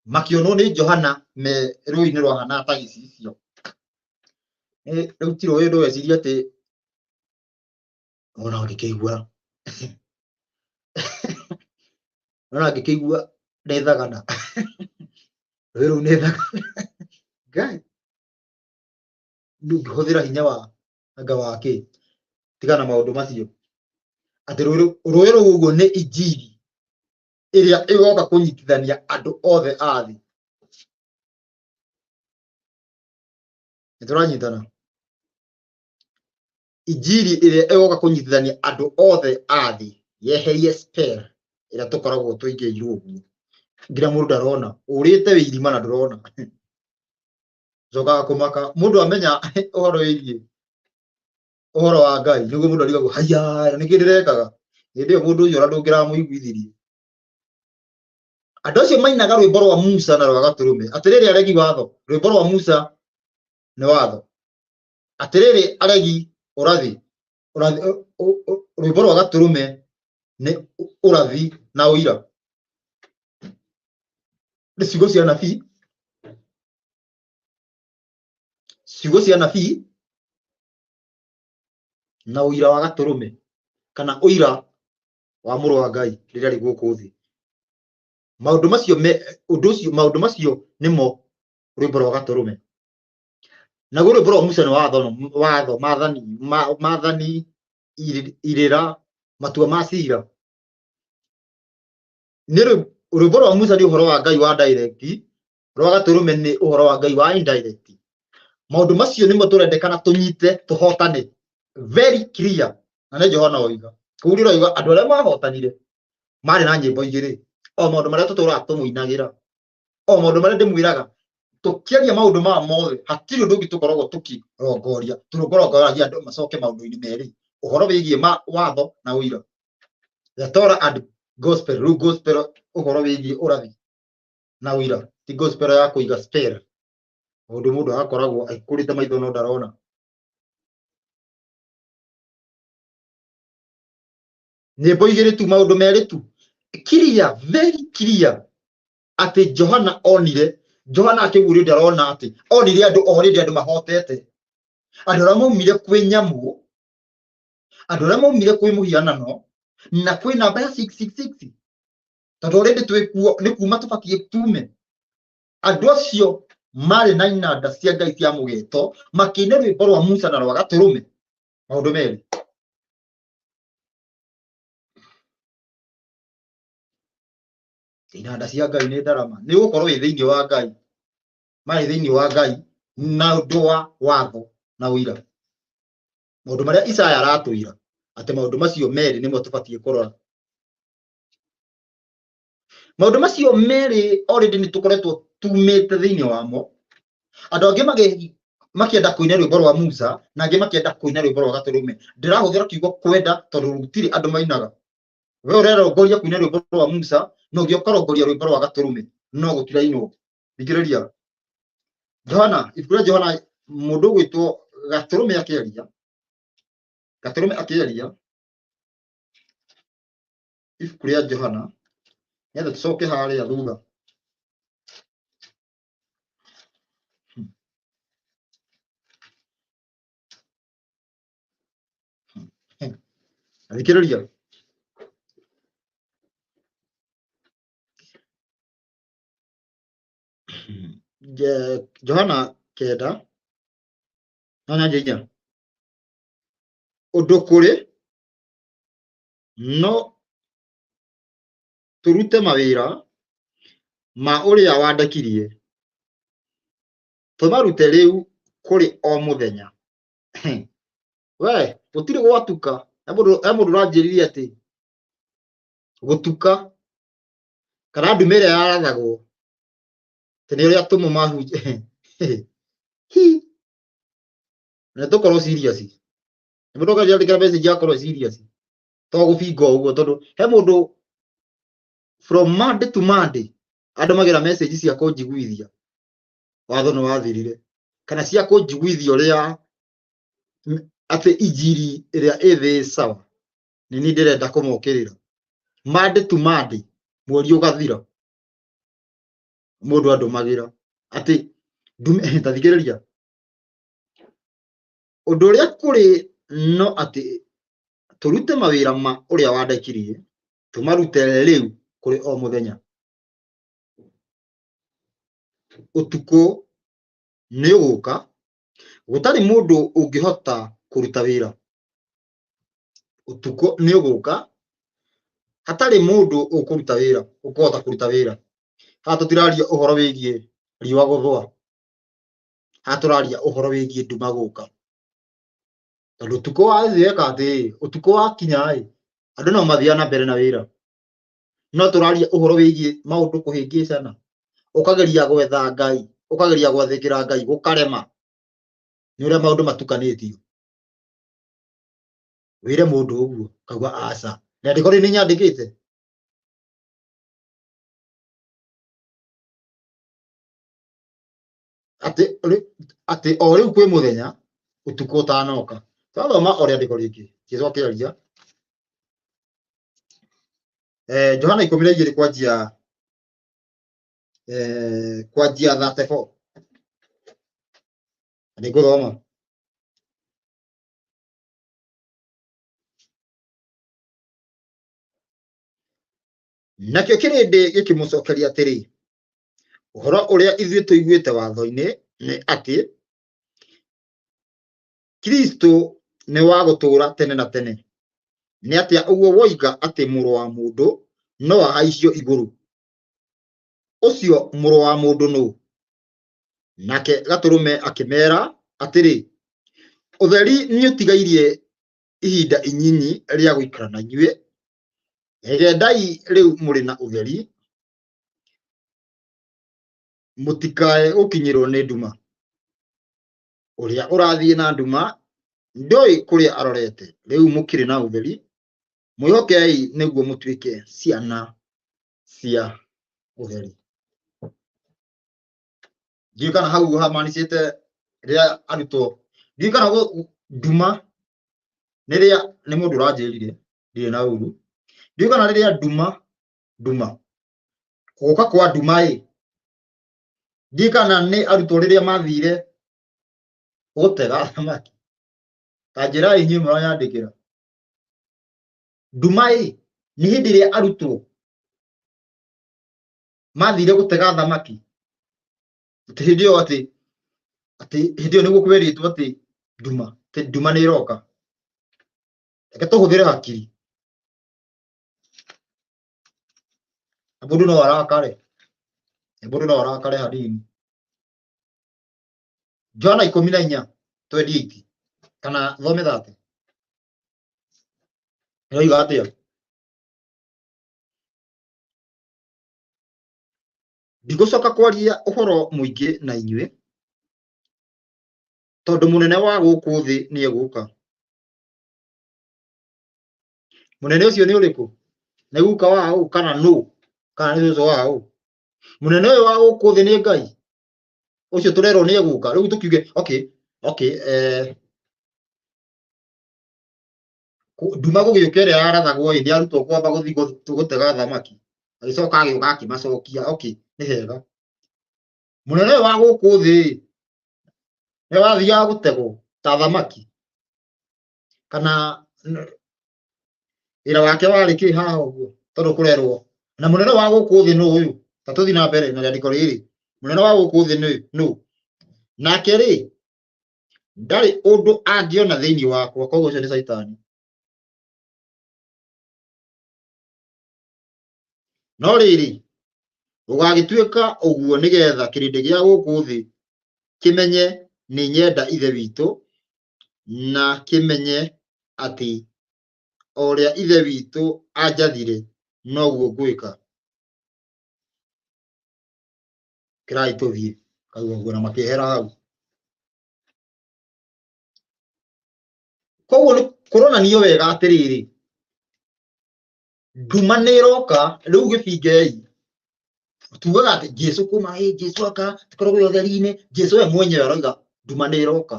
A: makĩonwo nĩ Johana me rũĩ-inĩ rwahana ta gĩcicio. Rĩu ti rũĩ ndũgecirie atĩ ona ngĩkĩigua nĩ thagana. Rũĩ rũu nĩ thagana. Ngai. ndũngĩhũthĩra hinya wa anga wake tigana maũndũ macio atĩ rũĩ rũu ũguo nĩ injiri ĩrĩa ĩgoka kũnyitithania andũ othe a thĩ. Nĩtũranyitana? Injiri ĩrĩa ĩgoka kũnyitithania andũ othe a thĩ yeherie spell ĩrĩa tũkoragwo tũingĩirwo ũguo nginya mũndũ ndarona ũrĩte wĩ irima na ndũrona. Njokaga kũmaka mũndũ amenya ũhoro wĩgiĩ ũhoro wa Ngai nĩguo mũndũ arigagwo haya nĩkĩ ndĩrekaga. Hĩndĩ ĩyo mũndũ ũcio ona ndũngĩramũiguithirie. Andũ acio mainaga rwĩmbo rwa Musa na rwa Gatũrũme. Atĩrĩrĩ aregi watho, rwĩmbo rwa Musa nĩ watho. Atĩrĩrĩ aregi ũrathi, rwĩmbo rwa Gatũrũme nĩ ũrathi na ũira. Nĩ ciugo cia nabii, ciugo cia nabii na ũira wa Gatũrũme kana ũira wa mũrũ wa Ngai rĩrĩa arĩ gũkũ thĩ. Maũndũ macio nĩmo rwĩmbo rwa Gatũrũme. Naguo rwĩmbo rwa Musa nĩ watho, maathani, irĩra, matua ma ciira. Rwĩmbo rwa Musa nĩ ũhoro wa Ngai wa direct, rwa Gatũrũme nĩ ũhoro wa Ngai wa indirect. Maũndũ macio nĩmo tũrendekana tũnyite tũhotane very clear. Na nĩ Johana oiga kũu oiga andũ arĩa mahotanire marĩ na nyĩmbo igĩrĩ. O maũndũ marĩa tũtũraga tũmũinagĩra, o maũndũ marĩa ndĩmwĩraga tũkĩaria maũndũ maya mothe hatirĩ ũndũ ũngĩ tũkoragwo tũkĩrongoria. Tũrongoragia andũ macoke maũndũ-inĩ merĩ, ũhoro wĩgiĩ watho na ũira. The Torah and gospel. Rĩu gospel ũhoro wĩgiĩ ũrathi na ũira, ti gospel ya kũiga spell. Maũndũ mũndũ agakoragwo aikũrĩte maitho no ndarona. Nyĩmbo igĩrĩ tu, maũndũ merĩ tu, clear, very clear atĩ Johana onire. Johana akĩguũrio ndarona atĩ onire andũ already andũ mahotete. Andũ arĩa maumire kwĩ nyamũ, andũ arĩa maumire kwĩ mũhianano na kwĩ namba ya 666, tondũ already twĩkuo nĩ kuma tũbatiĩ tume. Andũ acio marĩ na inanda cia Ngai cia mũgeeto makĩina rwĩmbo rwa Musa na rwa Gatũrũme. Maũndũ merĩ. Inanda cia Ngai nĩ ndarama, nĩ gũkorwo wĩ thĩinĩ wa Ngai, marĩ thĩinĩ wa Ngai na ũndũ wa watho na ũira. Maũndũ marĩa Isaya aratwĩra atĩ maũndũ macio merĩ nĩmo tũbatiĩ kũrora. Maũndũ macio merĩ already nĩ tũkoretwo tumĩte thĩinĩ wamo. Andũ angĩ makĩenda kũina rwĩmbo rwa Musa na angĩ makĩenda kũina rwĩmbo rwa Gatũrũme. Ndĩrahũthĩra kiugo kwenda tondũ gũtirĩ andũ mainaga. We ũrerongoria kũina rwĩmbo rwa Musa na ũngĩ ũkarongoria rwĩmbo rwa Gatũrũme, no gũtirainwo. Thikĩrĩria Johana, ibuku rĩa Johana, mũndũ ũgwĩtwo Gatũrũme akĩaria ibuku rĩa Johana, nĩgetha tũcoke harĩa thutha. Thikĩrĩria Johana 9:4. Ũndũ kũrĩ no tũrute mawĩra ma ũrĩa wandekirie, tũmarute rĩu kũrĩ o mũthenya. We gũtirĩ gwatuka. He mũndũ ũranjĩrire atĩ gũtuka kana ndume ĩrĩa yarathagwo atĩ nĩ ũrĩa atũmwo mahunjia. Na tũkorwo serious. Nĩ mũndũ ũkanjĩra message yakorwo serious, to gũbinga ũguo, tondũ he mũndũ from Monday to Monday andũ magĩra message cia kũnjiguithia watho nĩ wathirire, kana cia kũnjiguithia ũrĩa atĩ injiri ĩrĩa ĩthĩ sawa. Nĩ niĩ ndĩrenda kũmokĩrĩra Monday to Monday, mweri ũgathira mũndũ andũmagĩra atĩ ta thikĩrĩria, ũndũ ũrĩa kũrĩ no atĩ tũrute mawĩra ma ũrĩa wandekirie, tũmarute rĩu kũrĩ o mũthenya. Ũtukũ nĩ ũgũka gutari mundu ungihota kuruta wira utuko ni uguka hatari mundu ukuruta wira ukuhota kuruta wira ha tutiraria uhoro wigie riwa guthwa ha turaria uhoro wigie nduma guka tondu utuko wa thieka ati utuko wa kinya andu no mathiana mbere na wira no turaria uhoro wigie maundu kuhingicana ukageria gwetha ngai ukageria gwathikira ngai gukarema ni uria maundu matukanitio wire mundu uguo kauga aca na ndiko ni nyandikite ati o riu kwi muthenya utuko utanoka twathoma oria ndiko riki Jesu akiaria Johana 12 kwanjia 34 ndiguthoma nakio kirindi gikimucokeria atiri uhoro uria ithuĩ tuiguĩte watho-inĩ nĩ atĩ Kristo nĩ wa gũtũũra tene na tene nĩ atĩa ũguo woiga atĩ mũrũ wa mũndũ no ahaicio igũrũ ũcio mũrũ wa mũndũ nũ nake Gatũrũme akĩmeera atĩrĩ ũtheri nĩ ũtigairie ihinda inyinyi rĩa gũikara na inyuĩ endai rĩu mũrĩ na ũtheri mũtikae gũkinyĩrwo nĩ nduma ũrĩa ũrathiĩ na nduma ndoĩ kũrĩa arorete rĩu mũkĩrĩ na ũtheri mwĩhokei nĩguo mũtuĩke ciana cia ũtheri ndiũĩ kana hau hamanicĩte rĩrĩa arutwo ndiũĩ kana nduma nĩrĩa nĩ mũndũ ũranjĩrire ndirĩ na ũru ndiũĩ kana rĩrĩa nduma gũka kwa nduma ndiũĩ kana nĩ arutwo rĩrĩa mathire gũtega thamaki ta njĩra inyuĩ mũranyandĩkĩra nduma nĩ hĩndĩ ĩrĩa arutwo mathire gũtega thamaki atĩ hĩndĩ ĩyo atĩ hĩndĩ ĩyo nĩguo kwerĩtwo atĩ nduma nĩ ĩroka reke tũhũthĩre hakiri mũndũ no arakare hanini Johana 14:28 kana thome 30 nĩoiga atĩa ndigũcoka kwaria ũhoro mũingĩ na inyuĩ tondũ mũnene wa gũkũ thĩ nĩ egũka mũnene ũcio nĩ ũrĩkũ nĩ guka wa ũ kana nũ kana nĩ cũcũ wa ũ mũnene ũyũ wa gũkũ thĩ nĩ Ngai ũcio tũrerwo nĩ egũka rĩu tũkiuge nduma gũgĩũka ĩrĩa yarathagwo nĩ arutwo kwamba gũthiĩ gũtega thamaki agĩcoka agĩũka akĩmacokia nĩ hega mũnene ũyũ wa gũkũ thĩ nĩ wathiaga gũtegwo ta thamaki kana wĩra wake warĩ kĩ haha ũguo tondũ kũrerwo na mũnene wa gũkũ thĩ nũ ũyũ ta tũthiĩ na mbere na rĩandĩko rĩrĩ mũnene wa gũkũ thĩ nũ nake rĩ ndarĩ ũndũ angĩona thĩinĩ wakwa koguo ũcio nĩ Saitani no rĩrĩ gũgagĩtuĩka ũguo nĩgetha kĩrĩndĩ gĩa gũkũ thĩ kĩmenye nĩ nyenda ithe witũ na kĩmenye atĩ o ũrĩa ithe witũ anjathire noguo ngwĩka kĩrai tũthiĩ kauga ũguo na makĩehera hau koguo nĩ kũronanio wega atĩrĩrĩ nduma nĩ ĩroka rĩu gĩbingei tugaga atĩ Jesũ kuma Jesũ aka tũkoragwo ũtheri-inĩ Jesũ we mwenyewe aroiga nduma nĩ ĩroka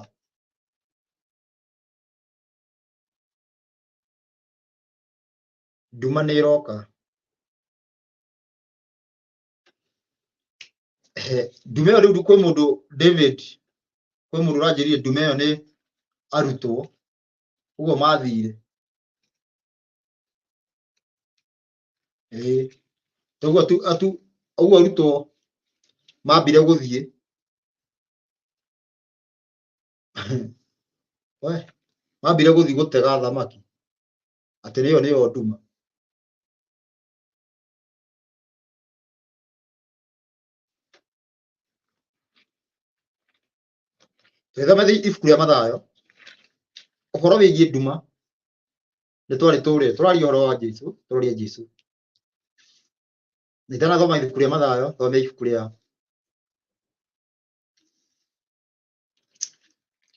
A: nduma nĩ ĩroka nduma ĩyo rĩu kwĩ mũndũ David kwĩ mũndũ ũranjĩrire nduma ĩyo nĩ arutwo ũguo mathire toguo ũguo arutwo mambire gũthiĩ we mambire guthi gutega thamaki ati niyo nduma twithome ibuku ria Mathayo uhoro wigie nduma ni turaria uhoro wa Jesu turoria Jesu nitanathoma ibuku ria Mathayo thome ibuku ria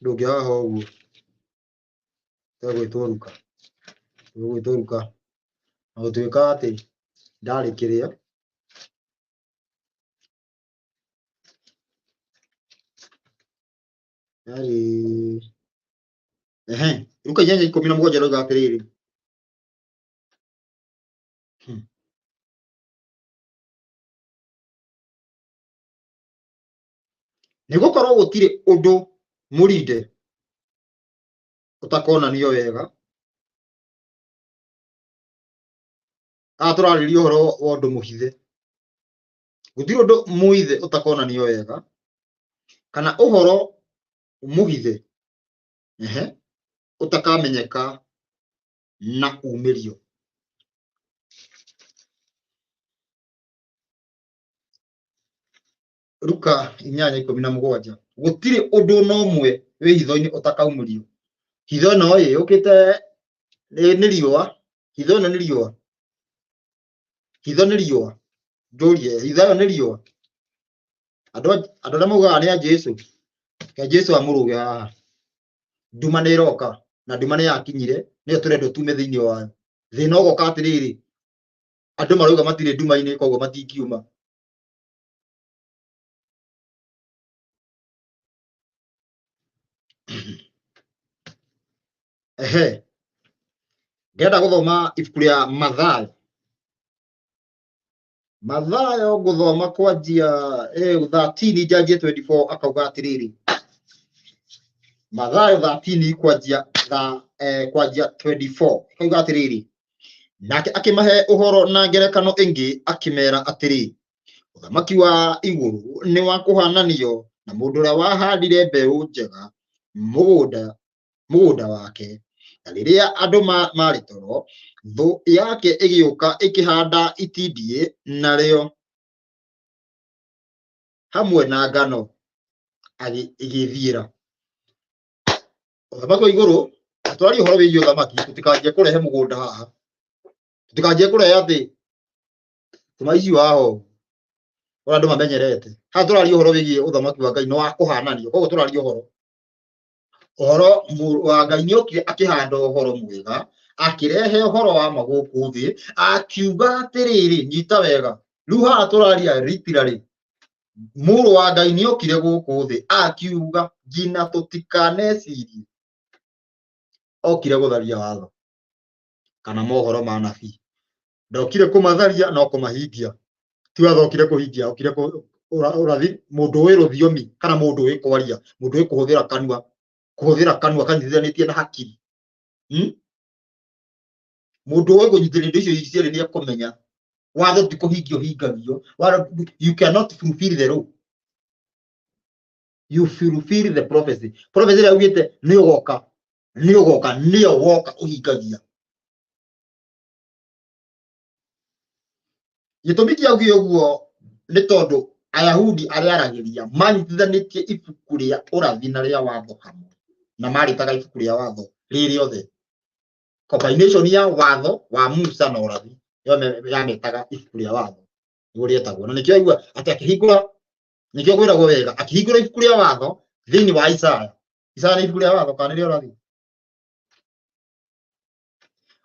A: ndungiaga ho uguo twagwitwo Luka na gutuika ati ndarikiria Luka 8:17 roiga atiriri nigukorwo gutire undu murinde utakonanio wega turariria uhoro wa undu muhithe gutire undu muhithe utakonanio wega kana uhoro muhithe utakamenyeka na umirio Luka 8:17 gutire undu no mwe wi hitho-ini utakaumirio hitho no yukite ni riua hitho no ni riua ndurie hitho ni riua andu aria maugaga ni a Jesu ke Jesu amuruge haha nduma ni iroka na nduma ni yakinyire niyo turenda tume thiini wayo thina ugoka atiriri andu marauga matire nduma-ini koguo matingiuma ngenda guthoma ibuku ria Mathayo guthoma kwanjia 13 njanjie 24 akauga atiriri Mathayo 13 kwanjia 24 akauga atiriri nake akimahe uhoro na ngerekano ingi akimera atiri uthamaki wa iguru ni wa kuhananio na mundu uria wahandire mbeu njega mugunda wake na riria andu mari toro thu yake igiuka ikihanda itindie nario hamwe na ngano igithira uthamaki wa iguru turaria uhoro wigie uthamaki tutikanjie kurehe mugunda haha tutikanjie kurehe ati tumaici waho ora andu mamenyerete ha turaria uhoro wigie uthamaki wa Ngai no wa kuhananio koguo turaria uhoro wa Ngai ni okire akihanda uhoro mwega akirehe uhoro wa maguku thi akiuga atiriri nyita wega riu haha turaria literally muru wa Ngai ni okire guku thi akiuga ngina tutikanecirie okire gutharia watho kana mohoro ma nabii ndokire kumatharia no kumahingia ti watho okire kuhingia okire urathi mundu wi ruthiomi kana mundu wi kwaria mundu wi kuhuthira kanua kanyitithanitie na hakiri mundu wi gunyitithania icio cieri ni akumenya watho ti kuhingio hingagio you cannot fulfill the law you fulfill the prophecy ria ugite ni ugoka niyo woka uhingagia gitumi kiaugie uguo ni tondu ayahudi aria aragiria manyitithanitie ibuku ria urathi na ria watho hamwe na maritaga ibuku ria watho riri othe combination ya watho wa Musa na urathi yametaga ibuku ria watho niguo rietagwo na nikio aigua ati akihingura nikio gwiragwo wega akihingura ibuku ria watho thiini wa Isaya ni ibuku ria watho kana ria urathi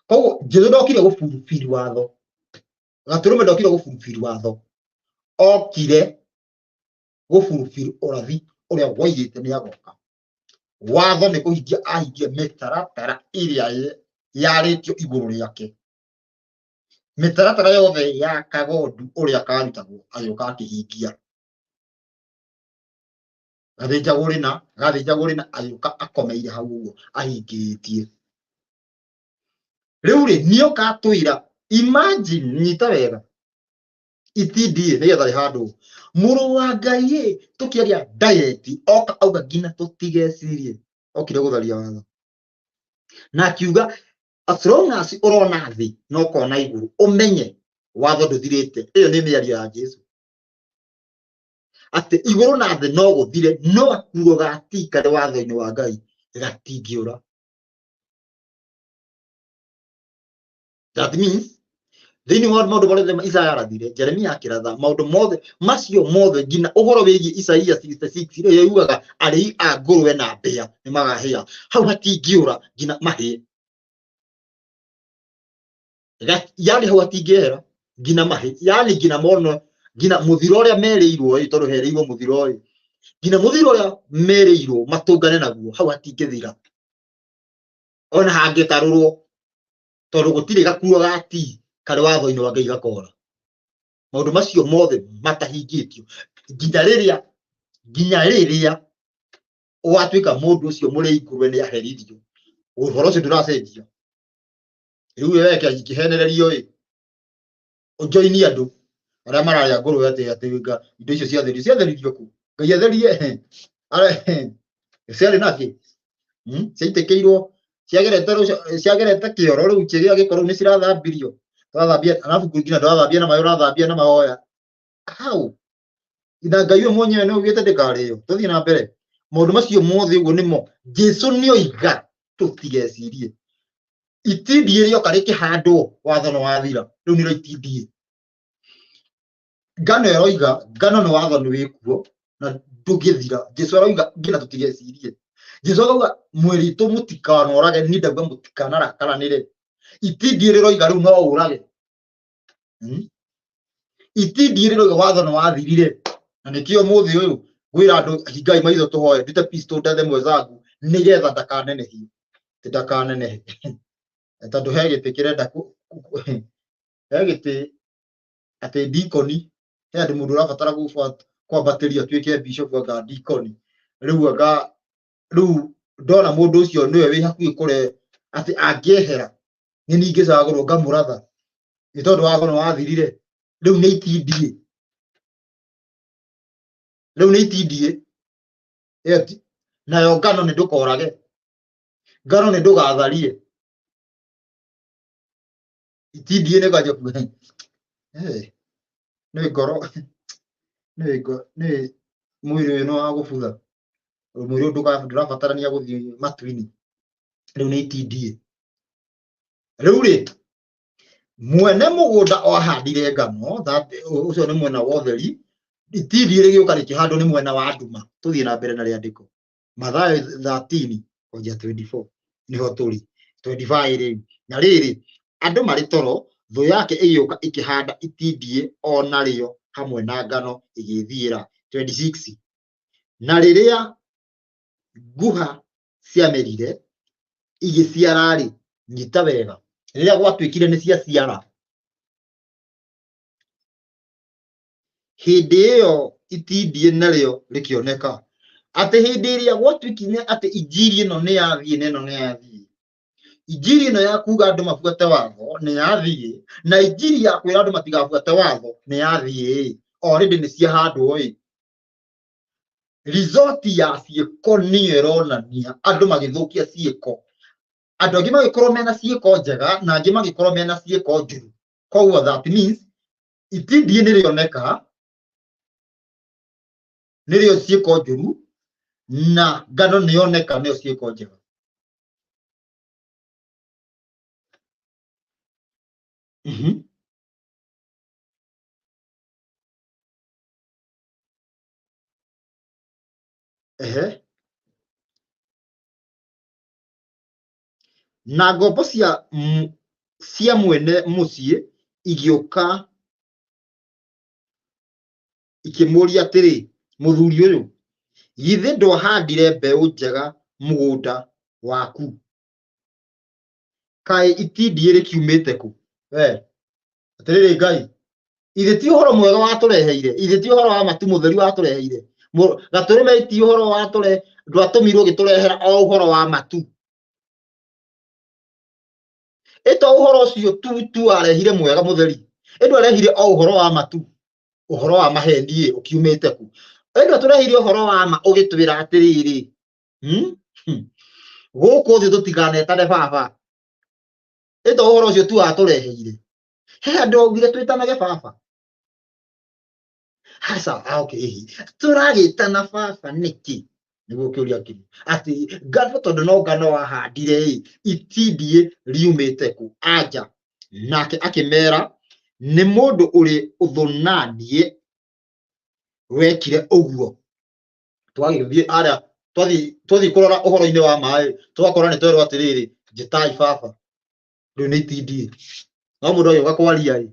A: koguo Jesu ndokire gufulfill watho gaturume ndokire gufulfill watho okire gufulfill urathi uria waigite ni agoka watho ni kuhingia ahingie mitaratara iria yaritio iguru riake mitaratara yothe ya kagondu uria karutagwo agiuka akihingia gathinjagwo rina agiuka akomeire hau uguo ahingitie riu ri nio katwira imagine nyita wega itindie nigetha rihandwo muru wa Ngai tukiaria diet oka auga ngina tutigecirie okire gutharia watho na akiuga as long as urona thi no kona iguru umenye watho nduthirite iyo ni miario ya Jesu ati iguru na thi no guthire no akuo gatikare watho-ini wa Ngai gatingiura. That means thini wa maundu maria Isaya arathire Jeremia akiratha maundu mothe macio mothe ngina uhoro wigi Isaiah 66 ire yugaga ari a ngurwe na mbia ni magahia hau hatingiura ngina mahie yani hau hatingihera ngina mahie yani ngina mono ngina muthiro uria mereirwo tondu hereirwo muthiro uyu ngina muthiro uria mereirwo matungane naguo hau hatingithira ona hangitarurwo tondu gutire gakuo gati kare watho-ini wa Ngai gakora maundu macio mothe matahingitio nginya riria ugatuika mundu ucio muri ngurwe ni aherithio uhoro ucio nduracenjia riu wewe kihenererio ujoini andu aria mararia ngurwe ati indo icio ciatheririo ku Ngai atherie ciari naki ciaitekeirwo ciagerete kioro riu kiria gikorwo ni cirathambirio twathambia alafu ngina twathambia na mayo rathambia na mahoya hau ina Ngai we mwenyewe no ugite ndikario tuthie na mbere maundu macio mothe uguo nimo Jesu ni oiga tutigecirie itindie rio kari kihandwo watho no wathira riu niro itindie ngano eroiga ngano no watho ni wikuo na ndugithira Jesu aroiga ngina tutigecirie Jesu auga mweri tu mutikanорage ni ndauga mutikanarakananire itindie riroiga riu no urage itindie riroiga watho no wathirire na nikio muthi uyu gwira andu hingai maitho tuhoye ndute pisto ndathe mwezangu nigetha ndakanenehio ndakanenehe tondu he giti kirenda he ati dikoni he andu mundu urabatara kwambatiria tuike bishop anga dikoni riu ndona mundu ucio niwe wi hakuhi kure ati angiehera ni ningicagurwo ngamuratha ni tondu watho no wathirire riu ni itindie nayo ngano ni ndukorage ngano ni ndugatharie itindie ni gaje ni ngoro ni mwiri no wa gubutha mwiri ndurabatarania guthii matu-ini riu ni itindie riu ri mwene mugunda ohandire ngano ucio ni mwena wa utheri itindie rigiuka rikihandwo ni mwena wa nduma tuthie na mbere na riandiko Mathayo 13 onja 24 niho turi 25 riu na riri andu mari toro thu yake igiuka ikihanda itindie ona rio hamwe na ngano igithiira 26 na riria nguha ciamerire igiciara nyita wega riria gwatuikire ni ciaciara hindi iyo itindie nario rikioneka ati hindi iria gwatuikire ati injiri ino ni yathie neno ni yathie injiri ino ya kuga andu mabuate watho ni yathie na injiri ya kwira andu matigabuate watho ni yathie already ni ciahandwo result ya ciiko ni ironania andu magithukia ciiko andu angi magikorwo mena ciiko njega na angi magikorwo mena ciiko njuru koguo that means itindie ni rioneka nirio ciiko njuru na ngano ni yoneka niyo ciiko njega na ngombo cia mwene mucii igiuka ikimuria atiri muthuri uyu githi ndwahandire mbeu njega mugunda waku kai itindie rikiumite ku atiriri Ngai ithe ti uhoro mwega watureheire ithe ti uhoro wa matu mutheri watureheire gaturume ti uhoro ndwatumirwo giturehera o uhoro wa matu ito uhoro ucio tu arehire mwega mutheri endu arehire o uhoro wa matu uhoro wa maheni ukiumite ku endu turehire uhoro wa ma ugitwira atiriri guku thi tutiganetane baba ito uhoro ucio tu atureheire he andu augire twitanage baba hasa okay turagitana baba niki niguo kiuria kiri ati ngano tondu no ngano wahandire itindie riumite ku anja nake akimera ni mundu uri uthunanie wekire uguo twagithie aria twathi kurora uhoro-ini wa mai twakora ni twerwo atiriri njitai baba riu ni itindie no mundu uyu gakwaria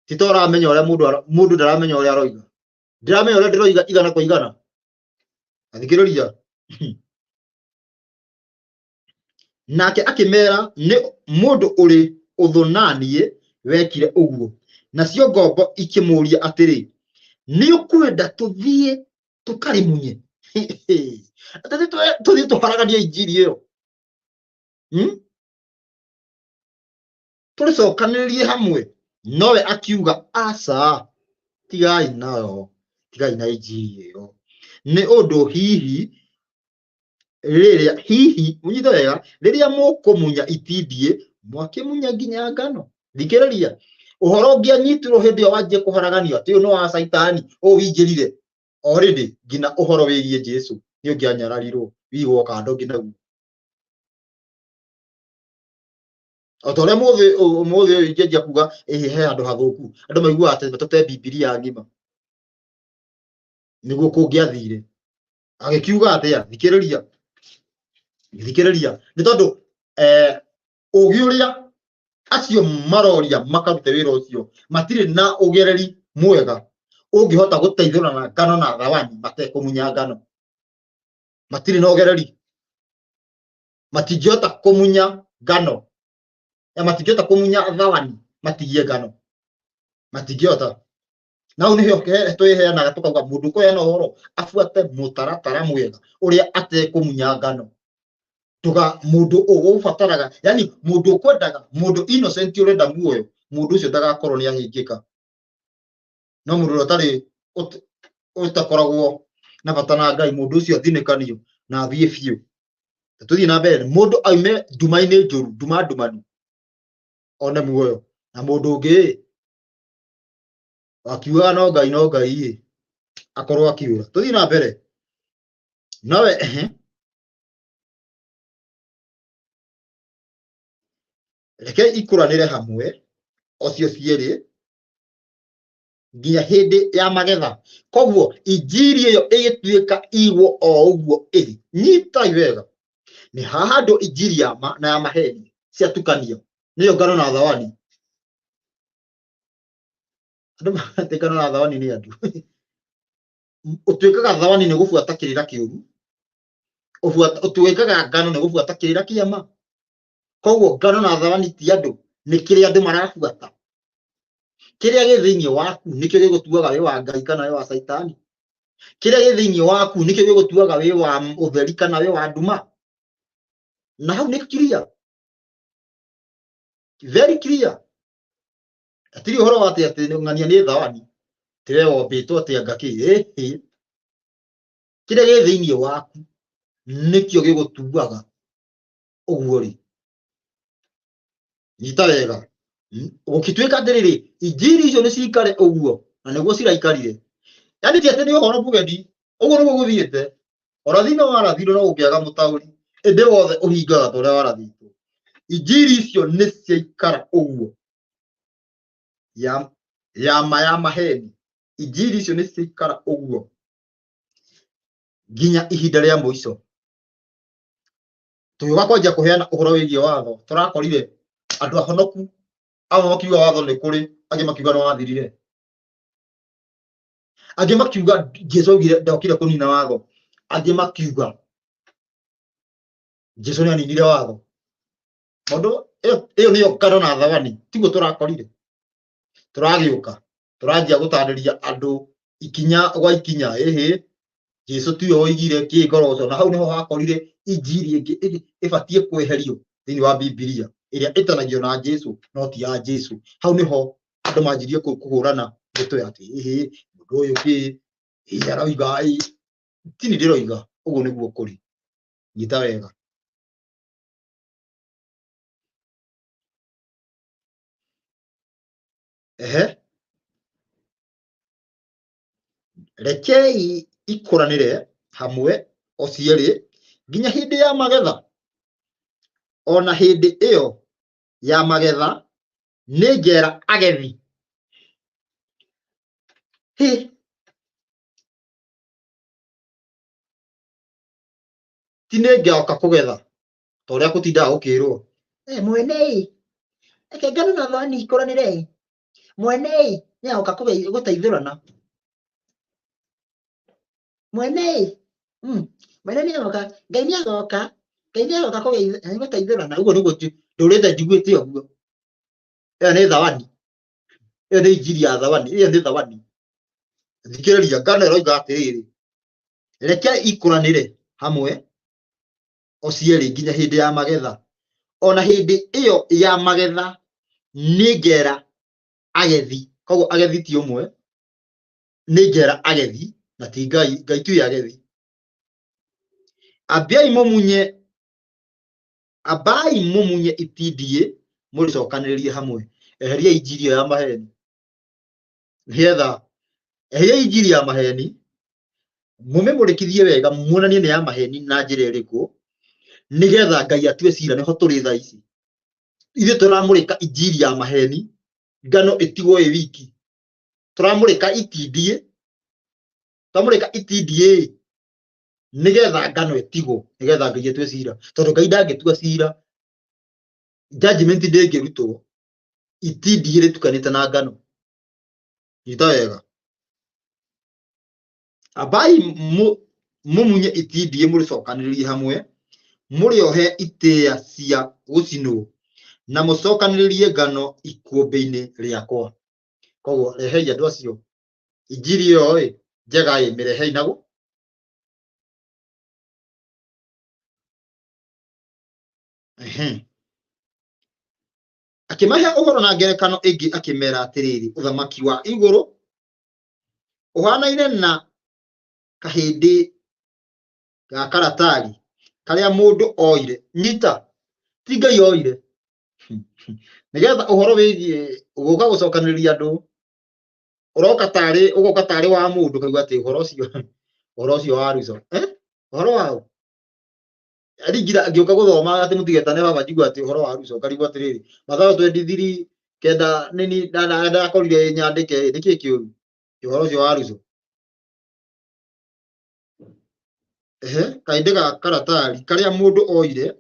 A: titoramenya uria mundu ndaramenya uria aroiga ndiramenya uria ndiroiga igana kwa igana athikiriria nake akimera ni mundu uri uthunanie wekire uguo nacio ngombo ikimuria atiri ni ukwenda tuthie tukarimunye tuthie tuharagania injiri iyo turicokaniririe hamwe nowe akiuga aca tigai nayo tigai na injiri iyo ni undu hihi munyite wega riria mukumunya itindie mwakimunya nginya ngano thikiriria uhoro ungianyitirwo hindi iyo wanjie kuharaganio ati uyu no wa saitani o winjirire already ngina uhoro wigie Jesu ni ungianyararirwo wigwo kando nginaguo otore muthi ingeja kuga he andu hathuku andu maigua ati tute Biblia ngima niguo kungiathire agikiuga atia thikiriria ni tondu ugi uria acio maroria makarute wira ucio matire na ugereri mwega ungihota guteithana na ngano na thawani matekumunya ngano matire na ugereri matingihota kumunya ngano matingihota kumunya thawani matigie ngano matingihota nau nihio twiheanaga tukauga mundu kuheana uhoro afuate mutaratara mwega uria atekumunya ngano tuga mundu ugubataraga yani mundu ukwendaga mundu innocent urenda muoyo mundu ucio ndagakorwo ni ahingika no mundu utari utakoragwo na bata na Ngai mundu ucio athinikanio na athie biu tuthie na mbere mundu aume nduma-ini njuru ndumanu one muoyo na mundu ungi akiuga no Ngai akorwo akiura tuthie na mbere nawe reke ikuranire hamwe ocio cieri nginya hindi ya magetha koguo injiri iyo igituika igwo o uguo iri nyita wega ni handu injiri ya na ya maheni ciatukanio niyo ngano na thawani andu matekana na thawani ni andu utuikaga thawani ni gubuata kirira kiuru utuikaga ngano ni gubuata kirira kiama koguo ngano na thawani ti andu ni kiri andu marabuata kiria gi thiini waku nikio gigutuaga wi wa Ngai kana wi wa saitani kiria gi thiini waku nikio gigutuaga wi wa utheri kana wi wa nduma na hau ni clear very clear atiri uhoro wati ati ngania ni thawani tirewo mbitwo ati ngaki kiria gi thiini waku nikio gigutuaga uguo ri nyita wega ukituika ndiriri injiri icio ni cikare uguo na niguo ciraikarire yani ti ati ni uhoro bugendi uguo niguo guthiite orathino warathino no ungiaga mutauri ende wothe uhingaga toria warathitwo injiri icio ni ciikara uguo ya maheni injiri icio ni ciikara uguo nginya ihinda ria muico tuga kwanjia kuheana uhoro wigie watho turakorire andu ahonoku abo makiuga watho ni kuri angi makiuga no wathirire angi makiuga Jesu augire ndokire kunina watho angi makiuga Jesu ni aninire watho mundu iyo niyo ngano na thawani tiguo turakorire turagiuka turanjia gutandiriria andu ikinya gwa ikinya Jesu tiyo oigire ki ngoroco na hau niho hakorire injiri ingi ibatie kweherio thiini wa Biblia iria itanagio na Jesu no ti ya Jesu hau niho andu manjirie kuhurana gitwe ati mundu uyu ki arauga tini ndiroiga uguo niguo kuri nyita wega rekei ikuranire hamwe o cierĩ nginya hindi ya magetha. Ona hindi iyo ya magetha nĩ ngera agethi ti nĩ ngĩoka kũgetha ta ũrĩa gũtindaga gũkĩrwo mwene reke ngano na thani ikuranire mwene nĩ agoka gũteithũrana mwene mwene nĩ agoka Ngai nĩ agoka gũteithũrana. Ũguo nĩguo ndũrĩte njiguĩte ũguo. Ĩyo nĩ thawani, ĩyo nĩ injiri ya thawani, ĩyo nĩ thawani. Thikĩrĩria ngano ĩroiga atĩrĩrĩ, reke ikuranĩre hamwe o cierĩ nginya hindi ya magetha. Ona hindi iyo ya magetha nĩ ngera agethi. Koguo agethi ti ũmwe, nĩ ngera agethi na ti Ngai. Ngai tiwe agethi. Ambai mũmunye itindiĩ mũrĩcokanĩrĩrie hamwe. Eheria injiri ya maheni. Nĩgetha eheria injiri ya maheni mũmĩmũrĩkithie wega, muonanie nĩ ya maheni na njĩra ĩrĩkũ, nĩgetha Ngai atue cira. Nĩho tũrĩ thaa ici. Ithuĩ tũramũrĩka injiri ya maheni, ngano ĩtigwo ĩ wiki. Tũramũrĩka itindiĩ, nĩgetha ngano ĩtigwo, nĩgetha Ngai atue cira. Tondũ Ngai ndangĩtua cira, judgment ndĩngĩrutwo itindiĩ rĩtukanĩte na ngano. Nyita wega. Ambai mũmunye itindiĩ mũrĩcokanĩrĩrie hamwe, mũrĩohe itĩa cia gũcinwo na mũcokanĩrĩrie ngano ikũmbĩ-inĩ rĩakwa. Koguo rehei andũ acio injiri ĩyo njega mĩrehei nago. Akĩmahe ũhoro na ngerekano ĩngĩ akĩmera atĩrĩrĩ, ũthamaki wa igũrũ ũhanaine na kahĩndĩ ga karatari karĩa mũndũ oire. Nyita, ti Ngai oire. Nĩgetha ũhoro wĩgiĩ gũka gũcokanĩrĩria andũ ũgoka tarĩ wa mũndũ, kaigua atĩ ũhoro ũcio wa Ruto ũhoro wao. Ringira ngĩũka gũthoma atĩ mũtigetane baba njigua atĩ ũhoro wa Ruto, ngarigwo atĩrĩrĩ, Mathayo 23 kenda nini ndakorire nyandĩke nĩkĩĩ kĩũru ũhoro ũcio wa Ruto. Kahĩndĩ ga karatari karĩa mũndũ oire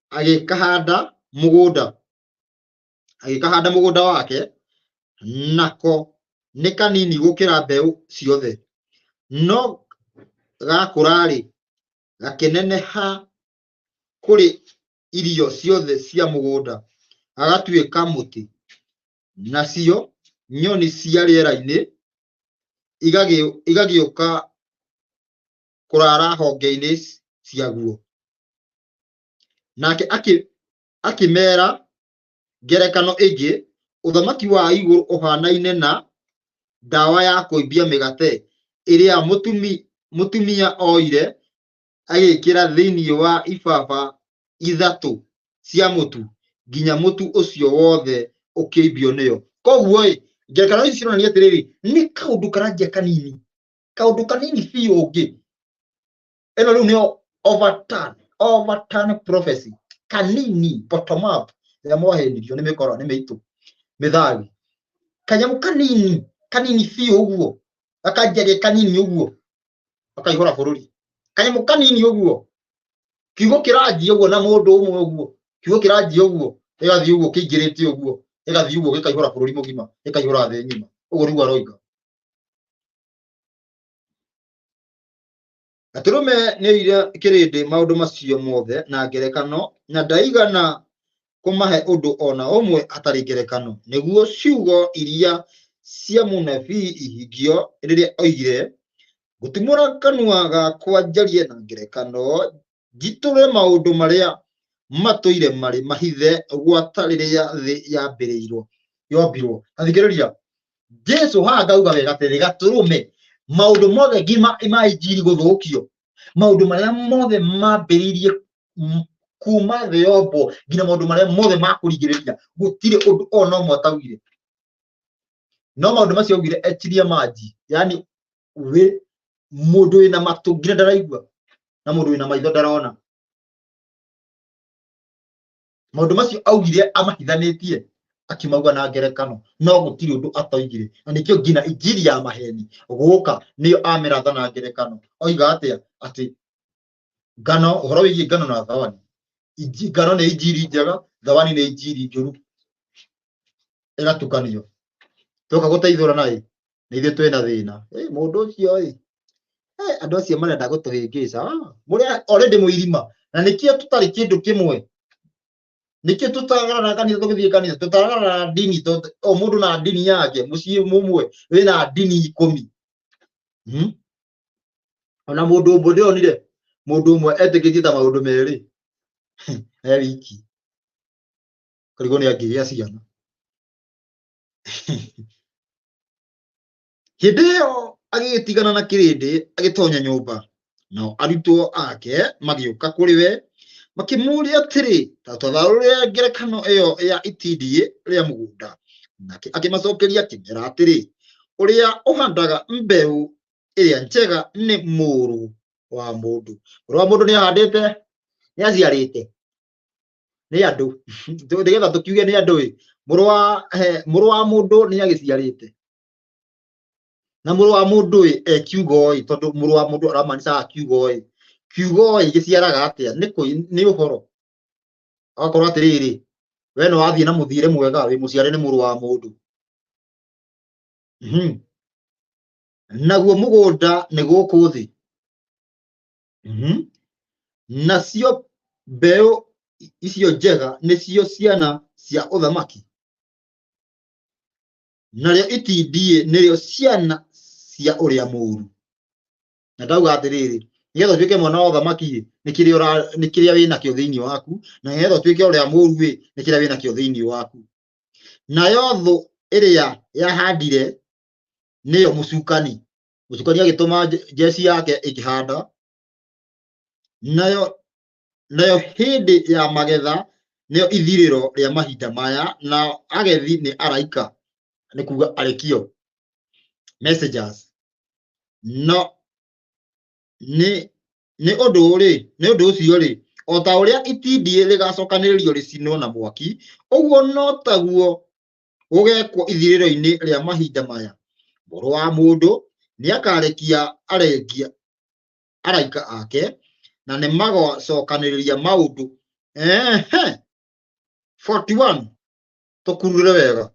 A: agĩkahanda mũgũnda wake, nako nĩ kanini gũkĩra mbeũ ciothe, no gakũra-rĩ gakĩneneha kũrĩ irio ciothe cia mũgũnda, agatuĩka mũtĩ, nacio nyoni cia rĩera-inĩ igagĩũka kũrara honge-inĩ ciaguo. Nake akĩmera ngerekano ĩngĩ, ũthamaki wa igũrũ ũhanaine na ndawa ya kũimbia mĩgate ĩrĩa mũtumia oire agĩkĩra thĩinĩ wa ibaba 3 cia mũtu nginya mũtu ũcio wothe ũkĩimbio nĩyo. Koguo ngerekano ici cironania atĩrĩrĩ, nĩ kaũndũ karanjia kanini, kaũndũ kanini biũ ũngĩ. Ĩno rĩu nĩyo overturn prophecy. Kanini, bottom up, rĩrĩa mwahenirio nĩ mĩkora nĩ mĩitũ mĩthagi. Kanyamũ kanini biũ ũguo, gakanjia kanini ũguo, gakaihũra bũrũri. Kanyamũ kanini ũguo, kiugo kĩranjia ũguo na mũndũ ũmwe ũguo, kiugo kĩranjia ũguo, gĩgathiĩ ũguo kĩingĩrĩte ũguo, gĩgathiĩ ũguo gĩkaihũra bũrũri mũgima, gĩkaihũra thĩ ng'ima. Ũguo nĩguo aroiga. Gatũrũme nĩoire kĩrĩndĩ maũndũ macio mothe na ngerekano, na ndaigana kũmahe ũndũ ona ũmwe atarĩ ngerekano, nĩguo ciugo iria cia mũnabii ihingio rĩrĩa oigire, gũtimũra kanua gakwa njarie na ngerekano, njitũre maũndũ marĩa matũire marĩ mahithe gwata rĩrĩa thĩ yombirwo. Athikĩrĩria, Jesũ haha ngauga wega atĩrĩ, Gatũrũme maundu mothe ngima imainjiri guthukio maundu maria mothe mambiririe kuma the yombo ngina maundu maria mothe makuringiriria gutire undu ona umwe atawire no maundu macio augire etiria maji yani we mundu wina matu ngina ndaraigua na mundu wina maitho ndarona maundu macio augire amahithanitie akimauga na ngerekano no gutire undu atoigire na nikio ngina injiri ya maheni guka niyo amiratha na ngerekano oiga atia ati ngano uhoro wigie ngano na thawani ngano ni injiri njega thawani ni injiri njuru igatukanio toka guteithura nai ni ithuĩ twina thina mundu ucio andu acio marenda gutuhingica muri already muirima na nikio tutari kindu kimwe nikio tutagarana kanitha tugithie kanitha tutagarana dini o mundu na dini yake mucii mumwe wina dini 10 ona mundu umwe ndionire mundu umwe etikitie ta maundu meri wiki karigo ni angiria ciana hideo agitigana na kirindi agitonya nyumba no arutwo ake magiuka kuri we makimuria atiri tathatharuria ngerekano iyo ya itindie ria mugunda nake akimacokeria kimera atiri uria uhandaga mbeu iria njega ni muru wa mundu ni ahandite ni aciarite ni andu ndigetha tukiuge ni andu muru wa mundu ni agiciarite na muru wa mundu kiugo tondu muru wa mundu aramanisa kiugo giciaraga atia ni uhoro akorwo atiriri we no wathie na muthire mwega wi muciare ni muru wa mundu naguo mugunda ni guku thi nacio mbeu icio njega nicio ciana cia uthamaki nario itindie nirio ciana cia uria muru na ndauga atiriri nigetha tuike mwana wa uthamaki ni kiria wina kio thiini waku na nigetha tuike uria muru ni kiria wina kio thiini waku nayo thu iria yahandire niyo mucukani agituma jesi yake ikihanda nayo hindi ya magetha niyo ithiriro ria mahinda maya na agethi ni araika ni kuga arekio messengers no ni undu ucio ri o ta uria itindie rigacokaniririo ricino na mwaki uguo no taguo gugekwo ithiriro-ini ria mahinda maya muru wa mundu ni akarekia araika ake na ni magacokaniriria maundu 41 tukurure wega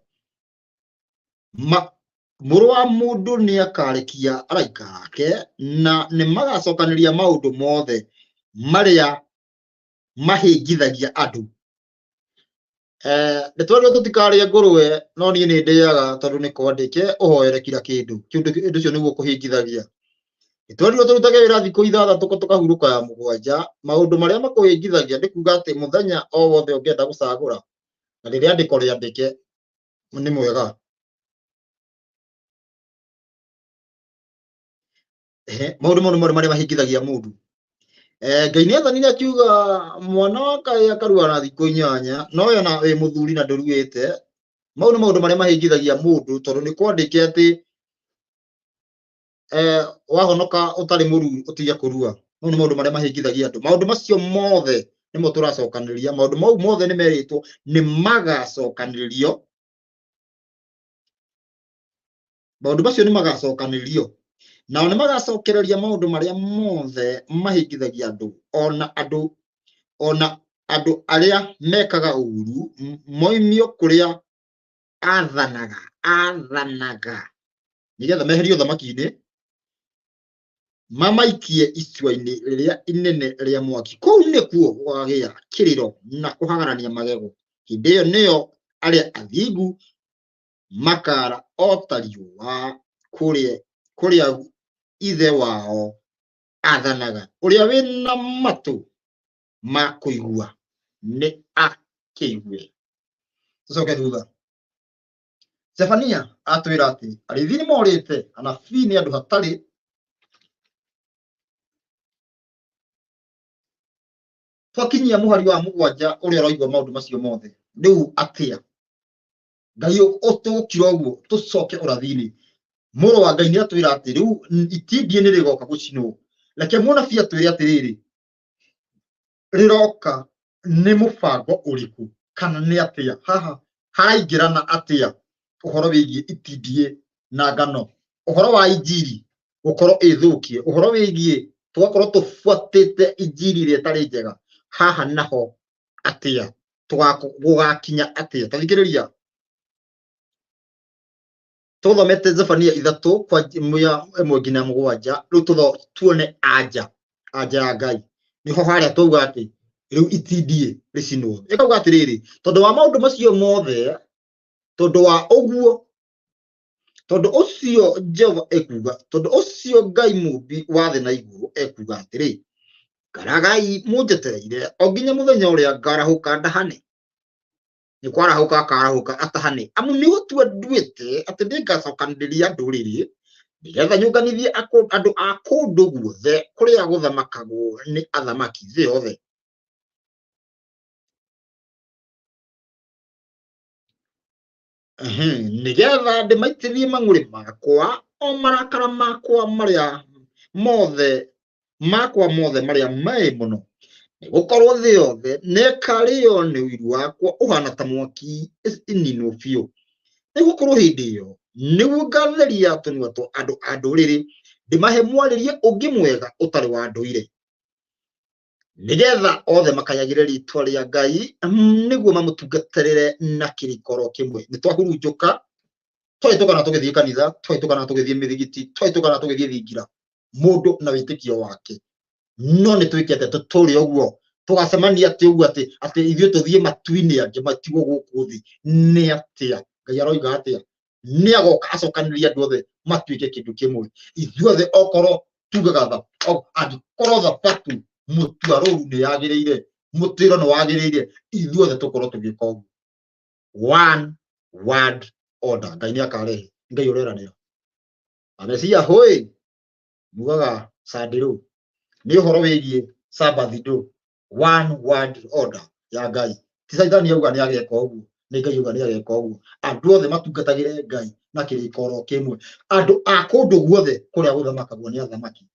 A: muru wa mundu ni akarekia araika ake na ni magacokaniriria maundu mothe maria mahingithagia andu nitwario tutikaria ngurwe no ni ndiaga tondu ni kwandike uhoere kila kindu cio niguo kuhingithagia nitwario turutage wira thiku 6 tukahuruka ya 7 maundu maria makuhingithagia ni kuga ati muthenya o wothe ungienda gucagura na riria ndiko riandike ni mwega maundu maria mahingithagia mundu Ngai ni athani akiuga mwana wa Kai akarua na thiku 8 no yo na wi muthuri na nduruite maundu maria mahingithagia mundu tondu ni kwandike ati wahonoka utari muru utiga kurua maundu maria mahingithagia andu maundu macio mothe nimo turacokaniriria maundu mau mothe ni meritwo ni magacokaniririo maundu macio ni magacokaniririo na ni magacokereria maundu maria mothe mahingithagia andu ona andu aria mekaga uru moimio kuria athanaga nigetha meherio thamaki-ini mamaikie icua-ini riria inene ria mwaki kou nikuo gwagia kiriro na kuhagarania magego hindi iyo niyo aria athingu makara otariua kuria ithe wao athanaga uria wina matu ma kuigua ni akiigue tucoke thutha Zefania atwira ati arithi ni morite anabii ni andu hatari twakinyia muhari wa mugwanja uria roigwa maundu macio mothe riu atia Ngai utukira uguo tucoke urathini muro wa Ngai ni atwira ati riu itindie ni rigoka gucinwo leke munabii atwire atiriri riroka ni mubango uriku kana ni atia haha haraingirana atia uhoro wigie itindie na ngano uhoro wa injiri gukorwo ithukie uhoro wigie tugakorwo tufuatite injiri ria tari njega haha naho atia tugakinya atia tathikiriria tuthomete Zefania 3 kwa muya 1-7 riu tuone anja ya Ngai niho haria tuga ati riu itindie ricinwo ikauga atiriri tondu wa maundu macio mothe tondu wa uguo tondu ucio Jehova ekuga tondu ucio Ngai mumbi wa thi na iguru ekuga atiri karagai munjetereire o nginya muthenya uria ngarahuka ndahane ni kwarahuka akarahuka atahane amu ni gutua nduite ati ndingacokaniriria nduriri nigetha nyunganithie andu a kundu guothe kuria guthamakagwo ni athamaki thi yothe nigetha ndimaitirie mang'uri makwa o marakara makwa maria mothe maria mai muno gukorwo thi yothe nekario ni wiru wakwa uhana ta mwaki ininwo biu ni gukorwo hindi iyo niguo ngatheria tunua twa andu a nduriri ndimahe mwaririe ungi mwega utari wa nduire nigetha othe makayagire ritwa ria Ngai niguo mamutungatirire na kirikoro kimwe ni twahurunjuka twaitũkana tugithie kanitha twaitũkana tugithie mithigiti twaitũkana tugithie thingira mundu na witikio wake no ni twikete tuturi uguo tugacemania ati uguo ati ithio tuthie matuini ange matigo guku thi ni atia Ngai aroiga atia ni agoka acokaniria andu othe matuike kindu kimwe ithuothe okoro tugaga tha angĩkorwo thabatu mutuaruru ni yagiriire mutiro ni wagiriire ithuothe tukorwo tugika uguo one word order Ngai ni akarehe Ngai ureranira amecia hoi mugaga sandiru ni uhoro wigie Sabbath ndu one word order ya Ngai ti Saitani auga ni ageka uguo ni Ngai auga ni ageka uguo andu othe matungatagire Ngai na kirikoro kimwe andu a kundu guothe kuria guthamakagwo ni athamaki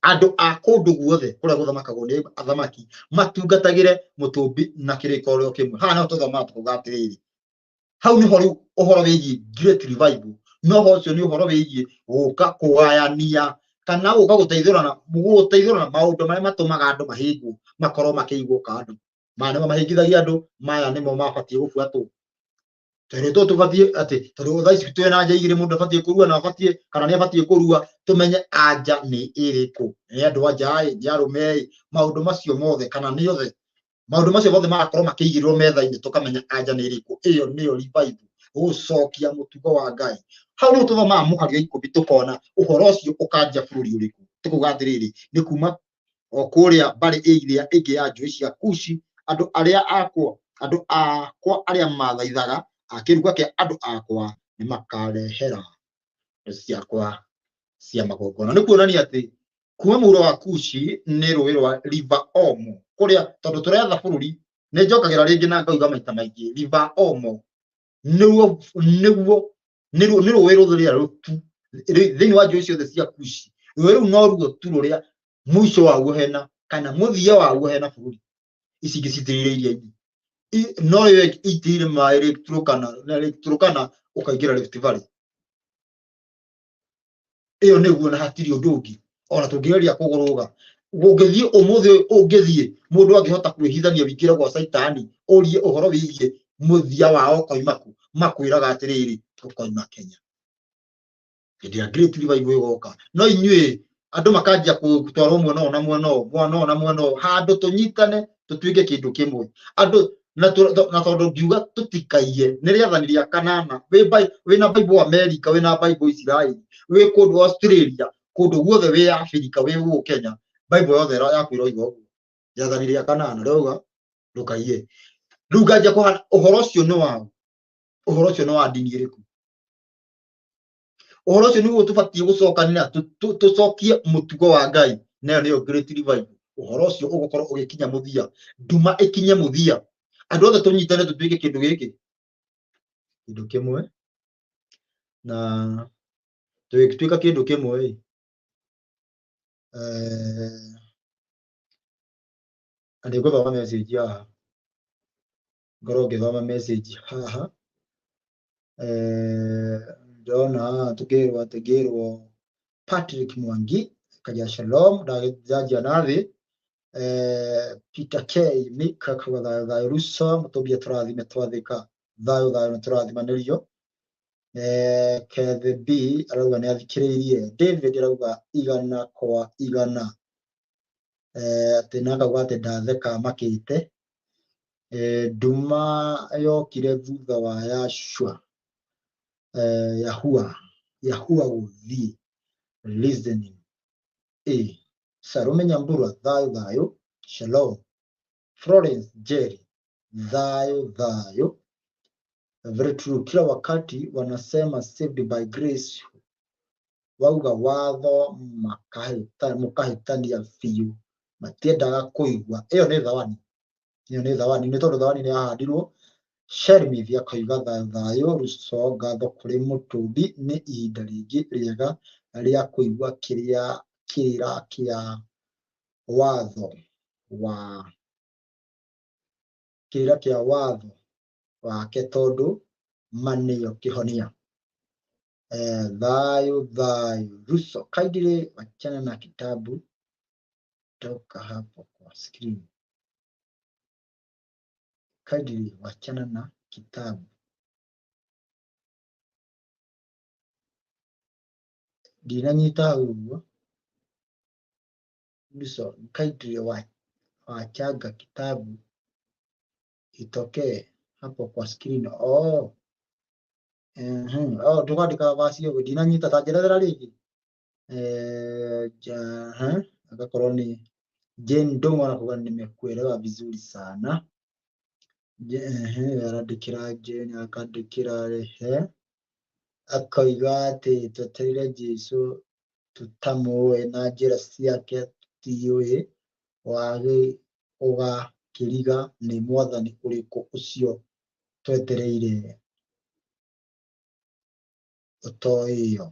A: andu a kundu guothe kuria guthamakagwo ni athamaki matungatagire mutumbi na kirikoro kimwe haha no tuthoma tukuga atiriri hau ni uhoro wigie great revival no ho cio ni uhoro wigie guka kugayania kana guka guteithurana maundu maria matumaga andu mahingwo makorwo makiigwo kandu manema mahingithagia andu maya nimo mabatie gubuatwo tere tubatie ati tondu thaici twina anja igire mundu abatie kurua na abatie kana ni abatie kurua tumenye anja ni iriku ni andu anja ni arume maundu macio mothe kana ni othe maundu macio mothe magakorwo makiigirwo metha-ini tukamenya anja ni iriku iyo niyo revival gucokia mutugo wa Ngai hau ni tuthoma muhari 10 tukona uhoro ucio ukanja bururi uriku tukuga atiriri ni kuma o kuria bari iria ingi ya njui cia Kushi andu akwa aria mathaithaga akiruga ke andu akwa ni makarehera ciakwa cia magongona ni kuonania ati kuma muhuro wa Kushi ni rũĩ rwa River Omo kuria tondu turetha bururi ni njokagira ringi na ngauga maita maingi River Omo nĩruo rũĩ rũrĩa rũtu thĩinĩ wa njũĩ ciothe cia Kushi rũĩ rũu no ruo tu rũrĩa mũico waguo hena kana mũthia waguo hena bũrũri ici ingĩ citĩrĩire iria-inĩ no rĩo itĩire maĩ Lake Turkana ũkaingĩra Rift Valley iyo nĩguo na hatirĩ ũndũ ũngĩ ona tũngĩgeria kũgũrũga ũngĩthiĩ ũmũthĩ ũngĩthiĩ mũndũ angĩhota kwĩhithania wingĩre gwa Saitani ũrie ũhoro wĩgiĩ muthia wao koimaku makwiraga atiriri tukoima Kenya hĩndĩ ya great revival igoka no inyuĩ andu makanjia gutwarwo mwena na mwena handu tunyitane tutuike kindu kimwe andu na tondu ngiuga tutikaiye ni riathani ria kanana wina Bible America wina Bible Israel wi kundu Australia kundu guothe wi Africa wi guo Kenya Bible yothe yakwira igo riathani ria kanana rauga ndukaiye riu nganja kuhana uhoro ucio ni wao Ũhoro ũcio nĩ wa ndini ĩrĩkũ? Ũhoro ũcio nĩguo tũbatiĩ gũcokanĩra tũcokie mũtugo wa Ngai, nayo nĩyo Great Revival. Ũhoro ũcio ũgũkorwo ũgĩkinya mũthia, nduma ĩkinye mũthia, andũ othe tũnyitane tũtuĩke kĩndũ gĩkĩ, kĩndũ kĩmwe, na tũgĩtuĩka kĩndũ kĩmwe ĩ, na nĩngũthoma message haha, ngorwo ngĩthoma message haha, ndĩrona haha tũkĩrwo Patrick Mwangi kaja shalom ndagĩjanjia na thĩ, Peter K Mika kauga thayũ Russo mũtũmbia tũrathime twathĩka thayũ nĩ tũrathimanĩrio. Kethe B arauga nĩ athikĩrĩirie. David arauga igana kwa igana, atĩ nakauga atĩ ndatheka makĩte. Nduma yokire thutha wa Yashua, Yahua gũthiĩ listening. Salome Nyambura thayũ shalom. Florence Jerry thayũ. Very true, kila wakati wanasema saved by grace, wauga watho mũkahĩtania biũ, matiendaga kũigua. Ĩyo nĩ thawani, nĩ tondũ thawani nĩ yahandirwo. Shermith akauga thayũ Russo, ngatho kũrĩ mũtũmbi, nĩ ihinda rĩngĩ rĩega rĩa kũigua kĩrĩra kĩa watho wake tondũ ma nĩyo kĩhonia. Thayũ Russo, kindly wachana na kitabu, toka hapo kwa screen. Kindly wachana na kitabu. Ndinanyita ũguo. Russo, kindly wachanga kitabu itokee hapo kwa screen. Tukandika basi hiyo ndinanyita, tajerethera rĩngĩ. Agakorwo nĩ Jane Ndung'u anakuga nimekuelewa vizuri sana. Arandĩkĩra Jane akandĩkĩra Rehe, akauga atĩ twetereire Jesũ tũtamũĩ na njĩra ciake tũtiũĩ, ũgakĩriga nĩ mwathani ũrĩkũ ũcio twetereire ũtoĩyo.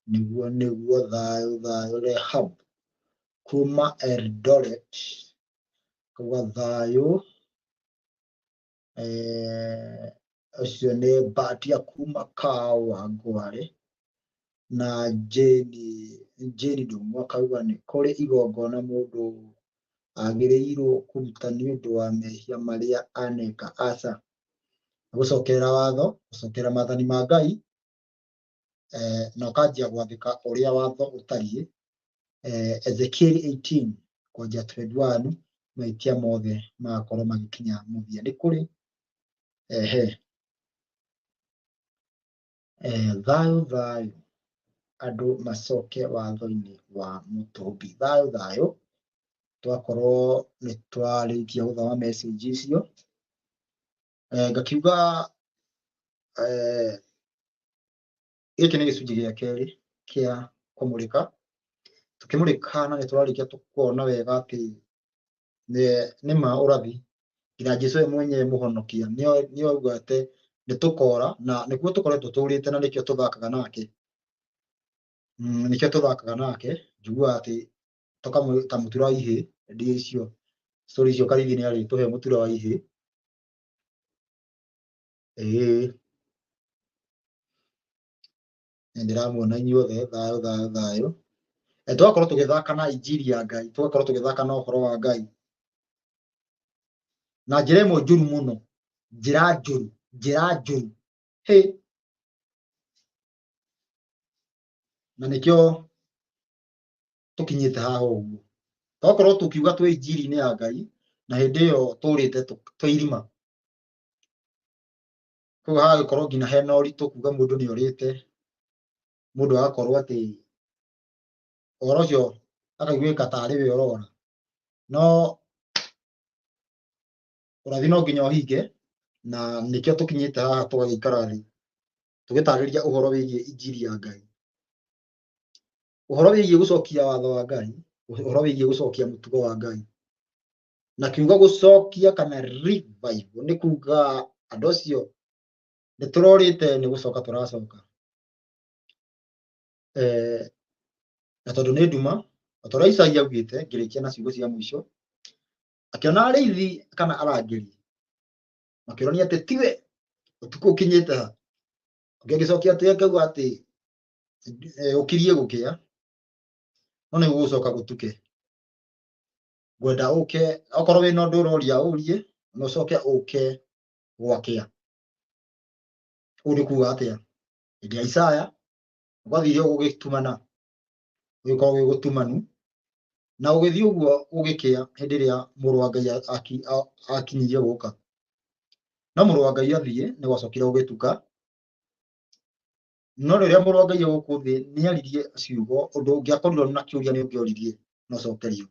A: Nĩguo thayũ Rehab kuma Eldoret kauga thayũ. Ũcio nĩ Batia kuma Kawangware, na Jane Ndung'u akauga nĩ kũrĩ igongona mũndũ agĩrĩirwo kũruta nĩ ũndũ wa mehia marĩa aneka. Aca, gũcokerera watho, gũcokerera maathani ma Ngai, na ũkanjia gwathĩka ũrĩa watho ũtariĩ. Ezekiel 18 kwanja 21, mahĩtia mothe magakorwo magĩkinya mũthia. Nĩ kũrĩ thayũ andũ macoke watho-inĩ wa mũtũmbi. Thayũ twakorwo nĩ twarĩkia gũthoma message icio, ngakiuga gĩkĩ nĩ gĩcunjĩ gĩa kerĩ kĩa kũmũrĩka. Tũkĩmũrĩka na nĩ tũrarĩkia kuona wega atĩ nĩ ma ũrathi, nginya Jesũ we mwenyewe mũhonokia nĩ auga atĩ nĩ tũkora, na nĩkuo tũkoretwo tũrĩte na nĩkĩo tũthakaga nake. Njiguaga atĩ tũkamwĩta mũtura wa ihĩ, ndio icio story icio Karithi nĩ arĩtũhe mũtura wa ihĩ. Ndĩramuona inyuothe thayũ. Tũgakorwo tũgĩthaka na injiri ya Ngai, tũgakorwo tũgĩthaka na ũhoro wa Ngai na njĩra ĩmwe njũru mũno, njĩra njũru. Na nĩkĩo tũkinyĩte haha ũguo, twakorwo tũkiuga twĩ injiri-inĩ ya Ngai, na hĩndĩ ĩyo tũrĩte twĩ irima. Koguo hagagĩkorwo nginya hena ũritũ kuga mũndũ nĩ orĩte, mũndũ agakorwo atĩ ũhoro ũcio akaiguĩka tarĩ we ũrora, no ũrathi no nginya ũhinge, na nikio tukinyite haha tugagikara thi tugitagiriria uhoro wigie injiri ya Ngai, uhoro wigie gucokia watho wa Ngai, uhoro wigie gucokia mutugo wa Ngai. Na kiuga gucokia kana revival ni kuga andu acio ni turorite ni gucoka turacoka. Na tondu ni nduma atora Isaia augite ngirikia na ciugo cia mwisho akiona ariithi kana arangiri makironi ati tiwe utuku ukinyite ha ngigicokia ati akauga ati ukirie gukia no ni gucoka gutuke gwenda uke okorwo wina undu uroria urie no ucoke uke gwakia uri kuga atia ndi ya Isaya ugathire ugitumana ugikorwo wi gutumanu na ugithii uguo ugikia hindi ria muru wa Ngai akinyirie guka na muru wa Ngai athie ni gwacokire ugituka no riria muru wa Ngai gukuthi ni aririe ciugo undu ungiakorirwo na kiuria ni ungioririe no cokerio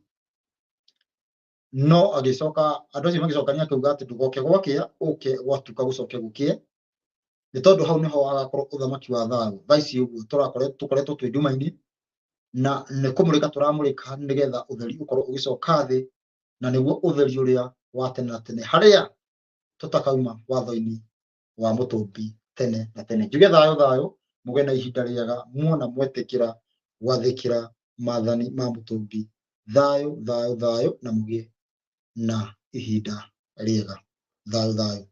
A: no agicoka andu acio magicokania akiuga ati ndugoke gwakia uke gwatuka gucoke gukie ni tondu hau niho agakorwo uthamaki wa thayu thaici uguo tukoretwo twi nduma-ini na ni kumurika turamurika nigetha utheri ukorwo ugicoka thi na niguo utheri uria wa tene na tene haria tutakauma watho-ini wa mutumbi tene na tene. Njuge thayu muge na ihinda riega muona mwetikira gwathikira maathani ma mutumbi. Thayu na muge na ihinda riega. Thayu.